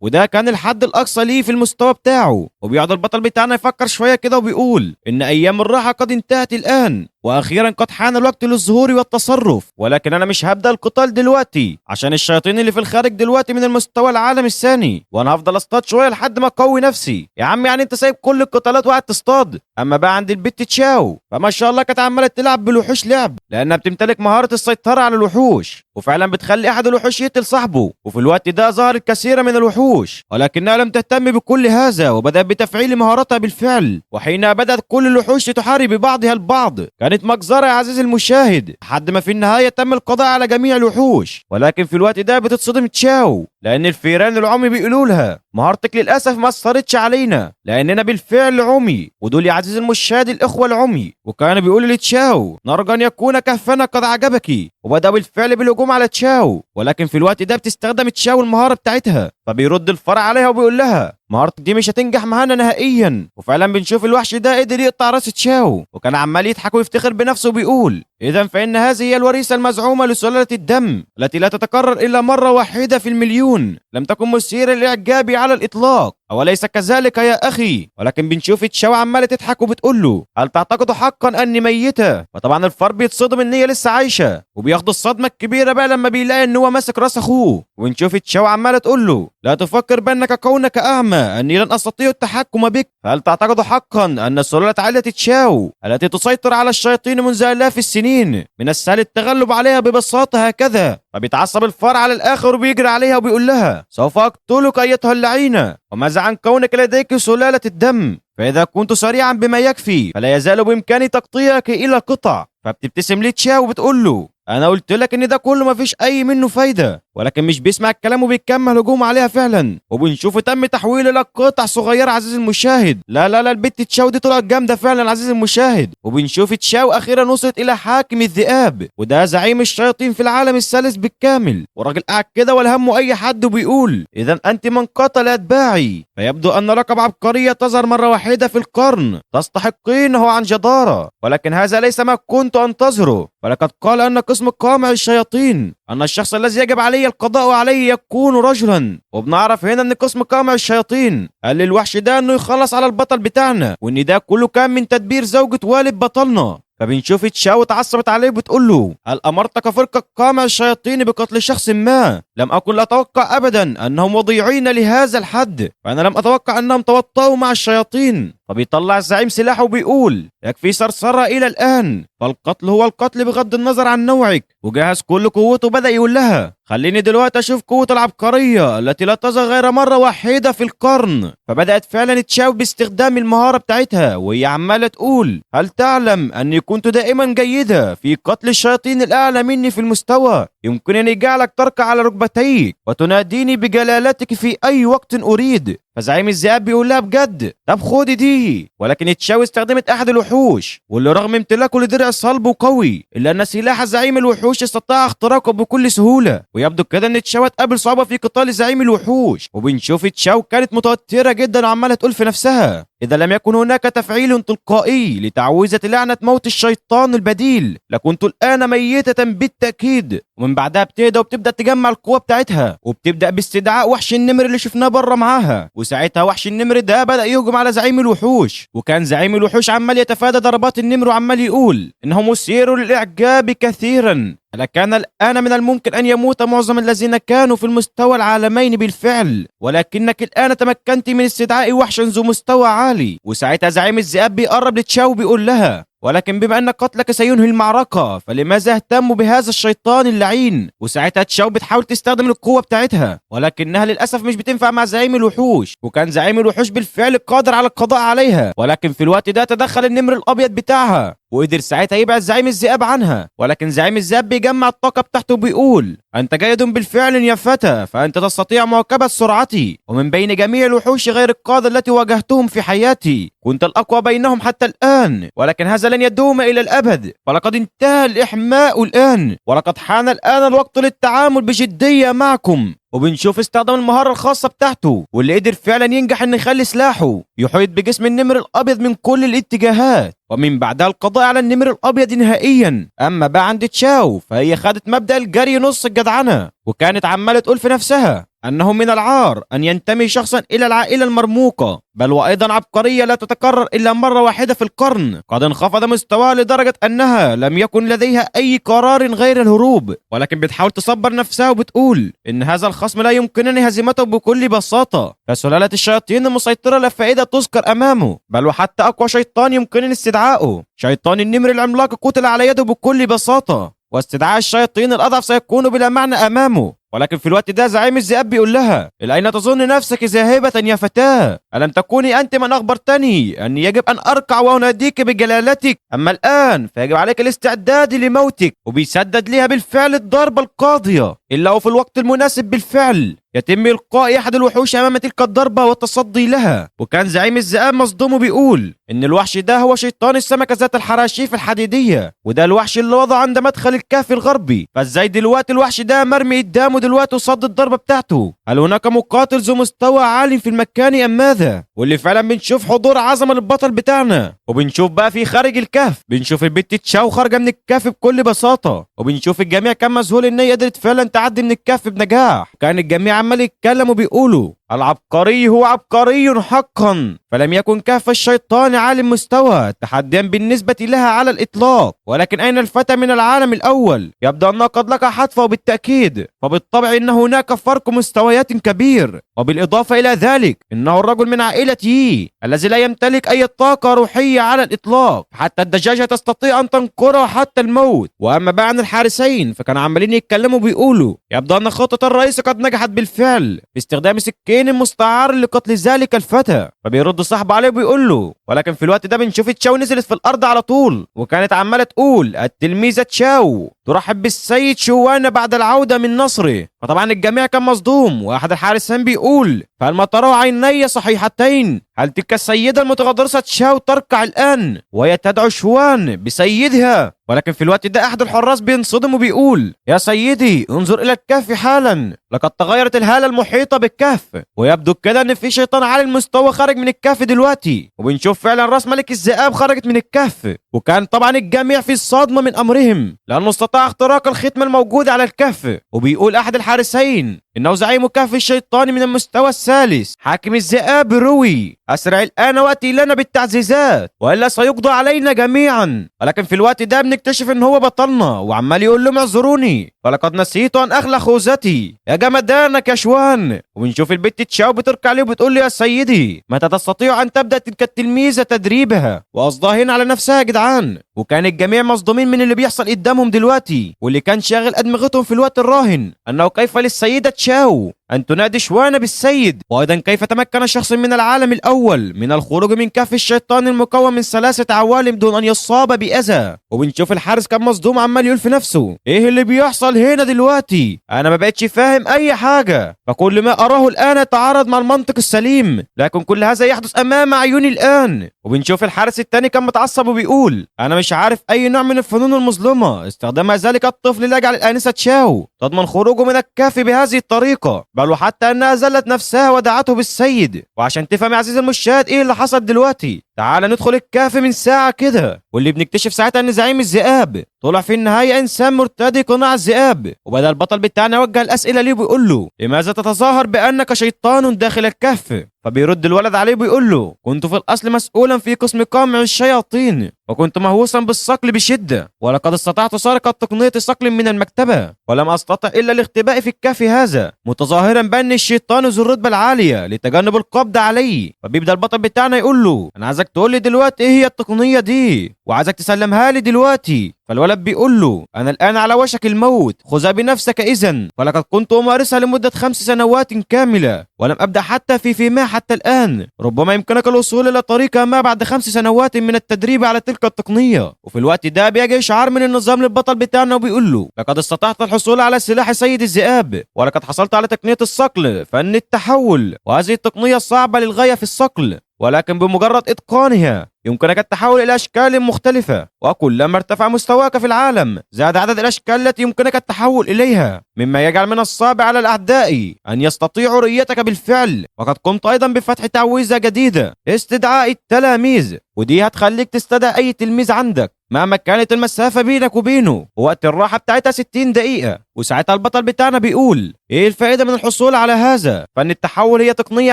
وده كان الحد الأقصى ليه في المستوى بتاعه. وبيقعد البطل بتاعنا يفكر شوية كده وبيقول إن أيام الراحة قد انتهت الآن، واخيرا قد حان الوقت للظهور والتصرف. ولكن انا مش هبدا القتال دلوقتي عشان الشياطين اللي في الخارج دلوقتي من المستوى العالم الثاني، وانا هفضل اصطاد شويه لحد ما اقوي نفسي. يا عم يعني انت سايب كل القتالات وقاعد تصطاد؟ اما بقى عند البت تشاو فما شاء الله كانت عماله تلعب بالوحوش لعب، لانها بتمتلك مهاره السيطره على الوحوش، وفعلا بتخلي احد الوحوش يقتل صاحبه. وفي الوقت ده ظهر الكثير من الوحوش، ولكنها لم تهتم بكل هذا وبدات بتفعيل مهاراتها بالفعل. وحينها بدات كل الوحوش تحارب بعضها البعض. كانت مجزرة يا عزيزي المشاهد لحد ما في النهاية تم القضاء على جميع الوحوش. ولكن في الوقت ده بتتصدم تشاو لأن الفيران العمي بيقولوا لها مهارتك للأسف ما أثرتش علينا لأننا بالفعل عمي. ودول يا عزيزي المشاهد الإخوة العمي، وكانوا بيقولوا لتشاو نرجو أن يكون كهفنا قد عجبك، وبدأوا بالفعل بالهجوم على تشاو. ولكن في الوقت ده بتستخدم تشاو المهارة بتاعتها، فبيرد الفرع عليها وبيقول لها مهارتك دي مش هتنجح معانا نهائيا. وفعلا بنشوف الوحش ده قدر يقطع راس تشاو، وكان عمال يضحك ويفتخر بنفسه وبيقول إذا فإن هذه هي الوريثة المزعومة لسلالة الدم التي لا تتكرر إلا مرة واحدة في المليون، لم تكن مثيرة للإعجاب على الإطلاق. أوليس كذلك يا أخي؟ ولكن بنشوف تشاو عمالة تضحك وبتقول له هل تعتقد حقا أني ميتة؟ فطبعا الفار بيتصدم إن هي لسه عايشة، وبياخد الصدمة الكبيرة بقى لما بيلاقي إن هو ماسك راس أخوه. ونشوف تشاو عمالة تقول له لا تفكر بأنك كونك أعمى أني لن أستطيع التحكم بك. فهل تعتقد حقا أن سلالة عائلة تشاو التي تسيطر على الشياطين منذ آلاف السنين من السهل التغلب عليها ببساطة هكذا؟ فبيتعصب الفار على الآخر وبيجري عليها وبيقول لها سوف أقتلك أيتها اللعينة، وماذا عن كونك لديك سلالة الدم؟ فإذا كنت سريعا بما يكفي فلا يزال بإمكاني تقطيعك إلى قطع. فبتبتسم لي تشاو وبتقول له أنا قلت لك إن ده كله مفيش أي منه فايدة، ولكن مش بيسمع الكلام وبيكمل هجوم عليها فعلا. وبنشوف تم تحويله لقطع صغيره عزيزي المشاهد. لا البت تشاو دي طلعت جامده فعلا عزيزي المشاهد. وبنشوف تشاو اخيرا وصلت الى حاكم الذئاب، وده زعيم الشياطين في العالم الثالث بالكامل. والراجل قاعد كده ولا همه اي حد وبيقول اذا انت من قتل اتباعي فيبدو ان لقب عبقريه تظهر مره واحده في القرن تستحقينه عن جداره، ولكن هذا ليس ما كنت انتظره. ولقد قال ان قسم قامع الشياطين ان الشخص الذي يجب عليه القضاء عليه يكون رجلا، وبنعرف هنا ان قسم قامع الشياطين قال للوحش ده انه يخلص على البطل بتاعنا، وان ده كله كان من تدبير زوجة والد بطلنا. فبنشوف تشاو اتعصبت عليه بتقول له هل امرتك فرقة قامع الشياطين بقتل شخص ما؟ لم اكن اتوقع ابدا انهم وضيعين لهذا الحد، فانا لم اتوقع انهم توطأوا مع الشياطين. فبيطلع الزعيم سلاحه وبيقول يكفي صرصرة الى الان، فالقتل هو القتل بغض النظر عن نوعك. وجهز كل قوته وبدأ يقول لها خليني دلوقتي اشوف قوة العبقرية التي لا تظهر غير مرة واحدة في القرن. فبدأت فعلا تشاو باستخدام المهارة بتاعتها وهي عمالة تقول هل تعلم اني كنت دائما جيدة في قتل الشياطين الاعلى مني في المستوى؟ يمكنني جعلك تركع على ركبتيك وتناديني بجلالتك في اي وقت اريد. فزعيم الذئاب بيقول لها بجد طب خدي دي. ولكن تشاو استخدمت احد الوحوش، واللي رغم امتلاكه لدرع صلب وقوي الا ان سلاح زعيم الوحوش استطاع اختراقه بكل سهوله. ويبدو كده ان تشاو تقابل صعوبه في قتال زعيم الوحوش. وبنشوف تشاو كانت متوتره جدا وعماله تقول في نفسها اذا لم يكن هناك تفعيل تلقائي لتعويذه لعنه موت الشيطان البديل لكنت الان ميته بالتاكيد. ومن بعدها بتهدى وبتبدا تجمع القوه بتاعتها، وبتبدا باستدعاء وحش النمر اللي شفناه بره معاها. وساعتها وحش النمر ده بدا يهجم على زعيم الوحوش، وكان زعيم الوحوش عمال يتفادى ضربات النمر وعمال يقول انه مثير للاعجاب كثيرا. لكان الآن من الممكن أن يموت معظم الذين كانوا في المستوى العالمين بالفعل، ولكنك الآن تمكنت من استدعاء وحش ذو مستوى عالي. وساعتها زعيم الذئاب بيقرب لتشاو بيقول لها ولكن بما أن قتلك سينهي المعركة فلماذا اهتموا بهذا الشيطان اللعين؟ وساعتها تشاو بتحاول تستخدم القوة بتاعتها، ولكنها للأسف مش بتنفع مع زعيم الوحوش. وكان زعيم الوحوش بالفعل قادر على القضاء عليها، ولكن في الوقت ده تدخل النمر الأبيض بتاعها وقدر ساعتها يبعد زعيم الذئاب عنها. ولكن زعيم الذئاب بيجمع الطاقة بتاعته وبيقول أنت جيد بالفعل يا فتى، فأنت تستطيع مواكبة سرعتي، ومن بين جميع الوحوش غير القادة التي واجهتهم في حياتي كنت الأقوى بينهم حتى الآن، ولكن هذا لن يدوم إلى الأبد. فلقد انتهى الإحماء الآن، ولقد حان الآن الوقت للتعامل بجدية معكم. وبنشوف استخدام المهارة الخاصة بتاعته، واللي قدر فعلا ينجح ان يخلي سلاحه يحيط بجسم النمر الابيض من كل الاتجاهات، ومن بعدها القضاء على النمر الابيض نهائيا. اما بقى عند تشاو فهي خدت مبدأ الجري نص الجدعنة، وكانت عمالة تقول في نفسها انه من العار ان ينتمي شخصا الى العائلة المرموقة، بل وايضا عبقرية لا تتكرر الا مرة واحدة في القرن قد انخفض مستواها لدرجة انها لم يكن لديها اي قرار غير الهروب. ولكن بتحاول تصبر نفسها وبتقول ان هذا الخصم لا يمكنني هزيمته بكل بساطة، فسلالة الشياطين المسيطرة لا فائدة تذكر امامه، بل وحتى اقوى شيطان يمكنني استدعائه، شيطان النمر العملاق قتل على يده بكل بساطة، واستدعاء الشياطين الاضعف سيكون بلا معنى امامه. ولكن في الوقت ده زعيم الذئاب بيقول لها إلى أين تظن نفسك ذاهبة يا فتاة؟ ألم تكوني أنت من أخبرتني أني يجب أن أركع وأناديك بجلالتك؟ أما الآن فيجب عليك الاستعداد لموتك. وبيسدد لها بالفعل الضربة القاضية، إلا وفي الوقت المناسب بالفعل يتم إلقاء أحد الوحوش أمام تلك الضربة والتصدي لها. وكان زعيم الذئاب مصدوم وبيقول إن الوحش ده هو شيطان السمكة ذات الحراشيف الحديدية، وده الوحش اللي وضع عند مدخل الكهف الغربي. فازاي دلوقتي الوحش ده مرمي قدامه دلوقتي وصد الضربة بتاعته؟ هل هناك مقاتل ذو مستوى عالي في المكان أم ماذا؟ واللي فعلا بنشوف حضور عظمة للبطل بتاعنا. وبنشوف بقى في خارج الكهف بنشوف البت تشاو خارجة من الكهف بكل بساطة، وبنشوف الجميع كان مذهول إن هي قدرت فعلا تعدي من الكهف بنجاح. كان الجميع عمال يتكلموا وبيقولوا العبقري هو عبقري حقا، فلم يكن كهف الشيطان عالي المستوى تحديا بالنسبة لها على الإطلاق. ولكن أين الفتى من العالم الأول؟ يبدو أنه قد لقى حتفه بالتأكيد، فبالطبع أن هناك فرق مستويات كبير. وبالإضافة إلى ذلك إنه الرجل من عائلة يي الذي لا يمتلك أي طاقة روحية على الإطلاق، حتى الدجاجة تستطيع أن تنقره حتى الموت. وأما بقى عن الحارسين فكانوا عمالين يتكلموا بيقولوا يبدو أن خطة الرئيس قد نجحت بالفعل باستخدام سكين مستعار لقتل ذلك الفتى. فبيرد صاحبه عليه وبيقول له ولكن في الوقت ده بنشوف تشاو نزلت في الأرض على طول، وكانت عمالة تقول التلميذة تشاو ترحب بالسيد شوان بعد العودة من نصره. فطبعا الجميع كان مصدوم، واحد الحارسين بيقول فهل ما ترى عيني صحيحتين؟ هل تلك السيدة المتغطرسة تشاو تركع الآن وهي تدعو شوان بسيدها؟ ولكن في الوقت ده أحد الحراس بينصدم وبيقول يا سيدي انظر إلى الكهف حالا، لقد تغيرت الهالة المحيطة بالكهف، ويبدو كده إن في شيطان عالي المستوى خارج من الكهف دلوقتي. وبنشوف فعلا راس ملك الذئاب خرجت من الكهف، وكان طبعا الجميع في الصدمة من أمرهم لأنه استطاع اختراق الختم الموجود على الكهف. وبيقول أحد الحارسين إنه زعيم كهف الشيطان من المستوى الثالث حاكم الذئاب روي، أسرع الآن وأتي لنا بالتعزيزات وإلا سيقضى علينا جميعا. ولكن في الوقت ده بنكتشف إن هو بطلنا وعمال يقول لهم اعذروني فلقد نسيت أن أخلع خوذتي يا جمدانك يا شوان. وبنشوف البت تشاو بتركع عليه وبتقول له يا سيدي متى تستطيع أن تبدأ تلك التلميذة تدريبها؟ وقصدها هنا على نفسها يا جدعان. وكان الجميع مصدومين من اللي بيحصل قدامهم دلوقتي، واللي كان شاغل أدمغتهم في الوقت الراهن أنه كيف للسيدة تشاو أن تنادي شوان بالسيد، وأيضا كيف تمكن شخص من العالم الأول من الخروج من كهف الشيطان المكون من 3 عوالم دون أن يصاب بأذى. وبنشوف الحارس كان مصدوم عمال يقول في نفسه إيه اللي بيحصل هنا دلوقتي؟ أنا ما بقتش فاهم أي حاجة، فكل ما أراه الآن يتعارض مع المنطق السليم، لكن كل هذا يحدث أمام عيوني الآن. وبنشوف الحارس التاني كان متعصب وبيقول أنا مش عارف أي نوع من الفنون المظلمة استخدمها ذلك الطفل ليجعل الآنسة تشاو تضمن خروجه من الكهف بهذه الطريقة، بل وحتى أنها زلت نفسها ودعته بالسيد. وعشان تفهم يا عزيزي المشاهد إيه اللي حصل دلوقتي تعال ندخل الكهف من ساعة كده، واللي بنكتشف ساعتها ان زعيم الذئاب طلع في النهاية انسان مرتدي قناع الذئاب. وبدأ البطل بتاعنا يوجه الاسئلة ليه وبيقول له لماذا تتظاهر بانك شيطان داخل الكهف؟ فبيرد الولد عليه وبيقول له كنت في الاصل مسؤولا في قسم قمع الشياطين، وكنت مهووسا بالصقل بشدة، ولقد استطعت سرقة تقنية صقل من المكتبة ولم استطع الا الاختباء في الكهف هذا متظاهرا بان الشيطان ذو الرتبة العالية لتجنب القبض عليه. فبيبدأ البطل بتاعنا يقول له انا عايزك تقول لي دلوقتي ايه هي التقنية دي وعايزك تسلمها لي دلوقتي. فالولد بيقول له انا الان على وشك الموت، خذها بنفسك اذا، فلقد كنت امارسها لمدة 5 سنوات كاملة ولم ابدا حتى في فيما حتى الان، ربما يمكنك الوصول الى طريقة ما بعد 5 سنوات من التدريب على تلك التقنية. وفي الوقت ده بيجي اشعار من النظام للبطل بتاعنا وبيقول له لقد استطعت الحصول على سلاح سيد الذئاب، ولقد حصلت على تقنية الصقل فن التحول، وهذه التقنية صعبة للغاية في الصقل، ولكن بمجرد اتقانها يمكنك التحول إلى أشكال مختلفة، وكلما ارتفع مستواك في العالم زاد عدد الأشكال التي يمكنك التحول إليها، مما يجعل من الصعب على الأعداء أن يستطيعوا رؤيتك بالفعل. وقد قمت أيضا بفتح تعويذة جديدة استدعاء التلاميذ، ودي هتخليك تستدعي أي تلميذ عندك مهما كانت المسافة بينك وبينه، ووقت الراحة بتاعتها 60 دقيقة. وساعتها البطل بتاعنا بيقول ايه الفائدة من الحصول على هذا؟ فان التحول هي تقنية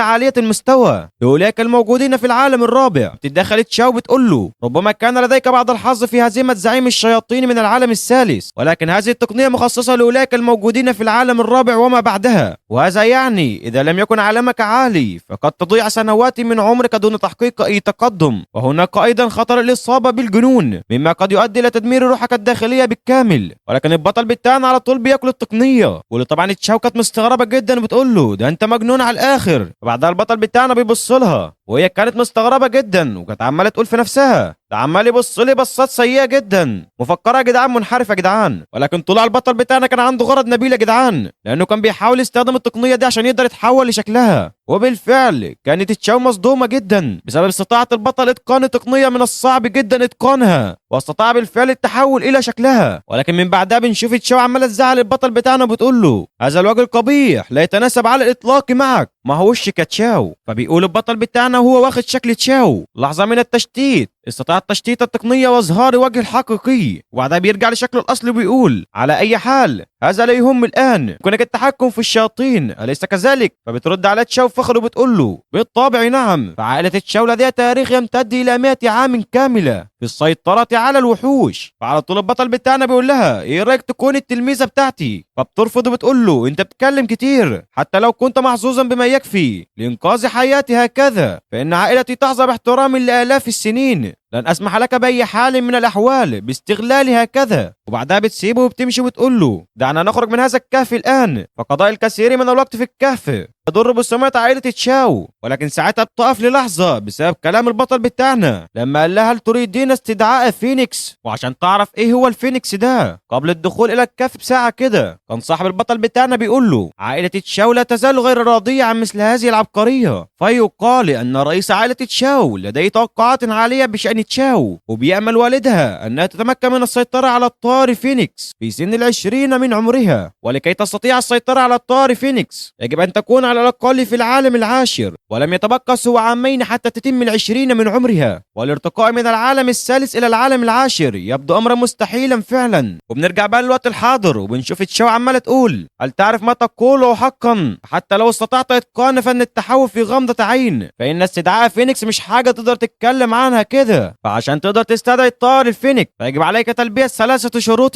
عالية المستوى لأولئك الموجودين في العالم الرابع. بتتدخل تشاو بتقول له ربما كان لديك بعض الحظ في هزيمة زعيم الشياطين من العالم الثالث، ولكن هذه التقنية مخصصة لأولئك الموجودين في العالم الرابع وما بعدها، وهذا يعني إذا لم يكن عالمك عالي فقد تضيع سنوات من عمرك دون تحقيق أي تقدم. وهناك أيضا خطر الإصابة بالجنون مما قد يؤدي إلى تدمير روحك الداخلية بالكامل. ولكن البطل بتاعنا على طول بياكل التقنية، واللي طبعا تشاو كانت مستغربة جدا وبتقول له ده انت مجنون على الآخر. وبعدها البطل بتاعنا بيبص لها وهي كانت مستغربة جدا وكانت عمالة تقول في نفسها ده عمال يبص لي بصات سيئة جدا مفكرة يا جدعان منحرفة يا جدعان. ولكن طلع البطل بتاعنا كان عنده غرض نبيل يا جدعان، لأنه كان بيحاول يستخدم التقنية دي عشان يقدر يتحول لشكلها. وبالفعل كانت تشاو مصدومة جدا بسبب استطاعة البطل إتقان تقنية من الصعب جدا إتقانها، واستطاع بالفعل التحول إلى شكلها. ولكن من بعدها بنشوف تشاو عمالة تزعل البطل بتاعنا وبتقول له هذا الوجه القبيح لا يتناسب على الإطلاق معك، ما هوش كتشاو. فبيقول البطل بتاعنا وهو واخد شكل تشاو لحظة من التشتيت استطاع التشتيت التقنية واظهار وجه الحقيقي، وبعدها بيرجع لشكله الاصلي وبيقول على اي حال هذا لا يهم الان، يمكنك التحكم في الشياطين اليس كذلك؟ فبترد على تشاو فخر وبتقول له بالطبع نعم، فعائلة تشاو لديها تاريخ يمتد الى 100 عام كاملة في السيطرة على الوحوش. فعلى طول البطل بتاعنا بيقول لها ايه رايك تكون التلميذة بتاعتي؟ فبترفض وبتقول له انت بتتكلم كتير حتى لو كنت محظوظا بما يكفي لانقاذ حياتي هكذا، فان عائلتي تحظى باحترام لالاف السنين، لن اسمح لك باي حال من الاحوال باستغلالي هكذا. وبعدها بتسيبه وبتمشي وبتقول له دعنا نخرج من هذا الكهف الان، فقضاء الكثير من الوقت في الكهف تضر بسمعة عائلة تشاو. ولكن ساعتها بتقف للحظة بسبب كلام البطل بتاعنا لما قال لها هل تريدين استدعاء فينيكس؟ وعشان تعرف ايه هو الفينيكس ده قبل الدخول الى الكهف بساعة كده كان صاحب البطل بتاعنا بيقول له عائلة تشاو لا تزال غير راضية عن مثل هذه العبقرية، فيقال ان رئيس عائلة تشاو لديه توقعات عالية بشأن تشاو، وبيأمل والدها انها تتمكن من السيطرة على الطار فينيكس في سن 20 من عمرها. ولكي تستطيع السيطرة على الطار فينيكس يجب ان تكون على الأقل في العالم العاشر، ولم يتبقى سوى عامين حتى تتم 20 من عمرها، والارتقاء من العالم الثالث إلى العالم العاشر يبدو أمرا مستحيلا فعلا. وبنرجع بقى للوقت الحاضر وبنشوف تشاو عمالة تقول هل تعرف ما تقوله حقا؟ حتى لو استطعت إتقان فن التحول في غمضة عين فإن استدعاء فينيكس مش حاجة تقدر تتكلم عنها كده، فعشان تقدر تستدعي الطائر الفينيكس فيجب عليك تلبية 3 شروط.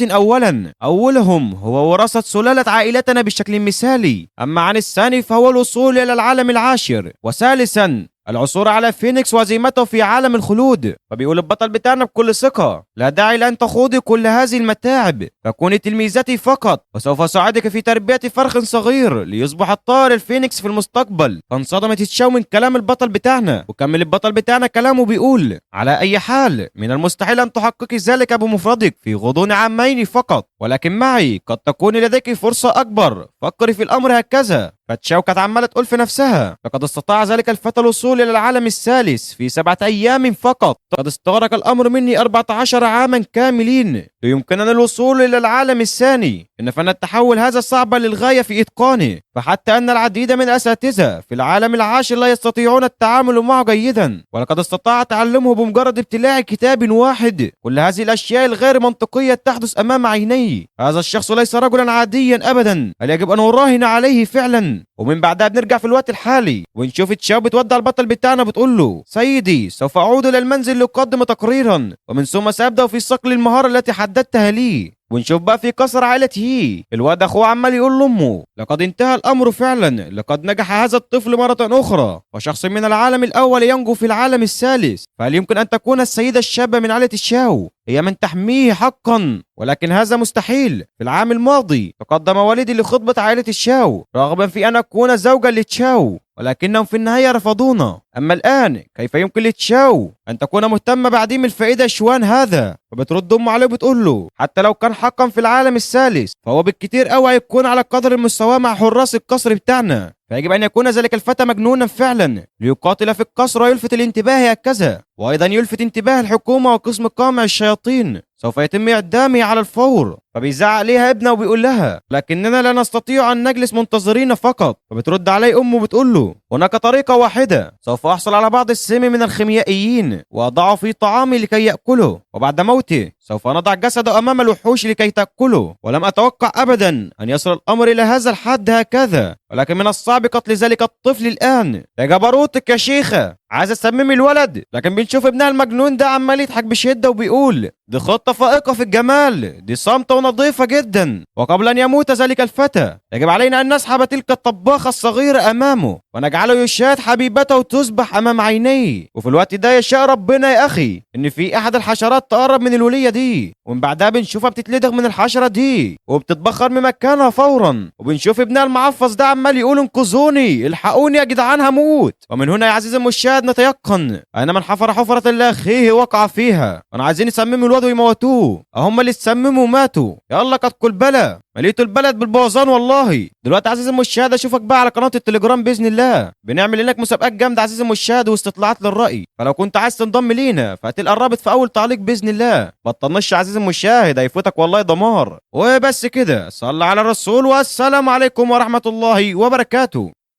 أولهم هو وراثة سلالة عائلتنا بشكل مثالي، أما عن الثاني فهو الوصول إلى العالم العاشر، وثالثا العثور على فينيكس وهزيمته في عالم الخلود. فبيقول البطل بتاعنا بكل ثقة لا داعي لأن تخوضي كل هذه المتاعب، فكوني تلميذتي فقط وسوف أساعدك في تربية فرخ صغير ليصبح الطائر الفينيكس في المستقبل. فانصدمت تشاو من كلام البطل بتاعنا، وكمل البطل بتاعنا كلامه بيقول على أي حال من المستحيل أن تحققي ذلك بمفردك في غضون عامين فقط، ولكن معي قد تكون لديك فرصة أكبر، فكري في الأمر هكذا. فتشاو كانت عمالة تقول في نفسها لقد استطاع ذلك الفتى الوصول إلى العالم الثالث في 7 أيام فقط، قد استغرق الأمر مني 14 عاما كاملين ليمكننا الوصول إلى العالم الثاني. إن فن التحول هذا صعب للغاية في إتقانه، فحتى أن العديد من الأساتذة في العالم العاشر لا يستطيعون التعامل معه جيدا، ولقد استطاع تعلمه بمجرد ابتلاع كتاب واحد كل هذه الأشياء الغير منطقية تحدث أمام عيني. هذا الشخص ليس رجلا عاديا أبدا، بل يجب أن نراهن عليه فعلا. ومن بعدها بنرجع في الوقت الحالي ونشوف تشاو بتودع البطل بتاعنا بتقول له سيدي سوف أعود إلى المنزل لأقدم تقريرا، ومن ثم سأبدأ في صقل المهارة التي حددتها لي. ونشوف بقى في قصر عائلته الواد اخوه عمال يقول لامه لقد انتهى الامر فعلا، لقد نجح هذا الطفل مرة اخرى، وشخص من العالم الاول ينجو في العالم الثالث، فهل يمكن ان تكون السيدة الشابة من عائلة تشاو هي من تحميه حقا؟ ولكن هذا مستحيل. في العام الماضي تقدم والدي لخطبة عائلة تشاو رغبا في ان اكون زوجا لتشاو، ولكنهم في النهاية رفضونا. أما الآن كيف يمكن لتشاو أن تكون مهتمة بعديم الفائدة شوان هذا؟ فبترد أمه عليه وبتقول له حتى لو كان حقا في العالم الثالث فهو بالكثير أوي يكون على قدر المستوى مع حراس القصر بتاعنا، فيجب أن يكون ذلك الفتى مجنونا فعلا ليقاتل في القصر ويلفت الانتباه هكذا، وأيضا يلفت انتباه الحكومة وقسم قمع الشياطين، سوف يتم إعدامه على الفور. فبيزعق ليها ابنه وبيقول لها لكننا لا نستطيع أن نجلس منتظرين فقط. فبترد عليه أمه وبتقول له هناك طريقة واحدة، سوف أحصل على بعض السم من الخيميائيين وأضعه في طعامي لكي يأكله، وبعد موته سوف نضع جسده أمام الوحوش لكي تأكله. ولم أتوقع أبدا أن يصل الأمر إلى هذا الحد هكذا، ولكن من الصعب قتل ذلك الطفل الآن. يا جبروتك يا شيخة، عايز تسممي الولد؟ لكن بنشوف ابنها المجنون ده عمال يضحك بشدة وبيقول دي خطة فائقة في الجمال، دي صامتة ونظيفة جدا. وقبل أن يموت ذلك الفتى يجب علينا أن نسحب تلك الطباخة الصغيرة أمامه ونجعله يشاهد حبيبته تذبح أمام عينيه. وفي الوقت ده يشاء ربنا يا أخي إن في أحد الحشرات تقرب من الولية دي، ومن بعدها بنشوفها بتتلدغ من الحشرة دي وبتتبخر من مكانها فورا. وبنشوف ابنها المعفص ده عمال يقول انقذوني الحقوني يا جدعان هموت. ومن هنا يا عزيزي المشاهد نتيقن أن من حفر حفرة لأخيه وقع فيها، كانوا عايزين يسمموا الواد ويموتوه، هم اللي اتسمموا وماتوا. يلا قد كل بلا مليتوا البلد بالبوظان والله. دلوقتي عزيزي المشاهد اشوفك بقى على قناه التليجرام باذن الله، بنعمل لك مسابقات جامده عزيزي المشاهد واستطلاعات للراي، فلو كنت عايز تنضم لينا فهتلقى الرابط في اول تعليق باذن الله. بطنش يا عزيزي المشاهد هيفوتك والله دمار. وبس كده، صل على الرسول والسلام عليكم ورحمه الله وبركاته.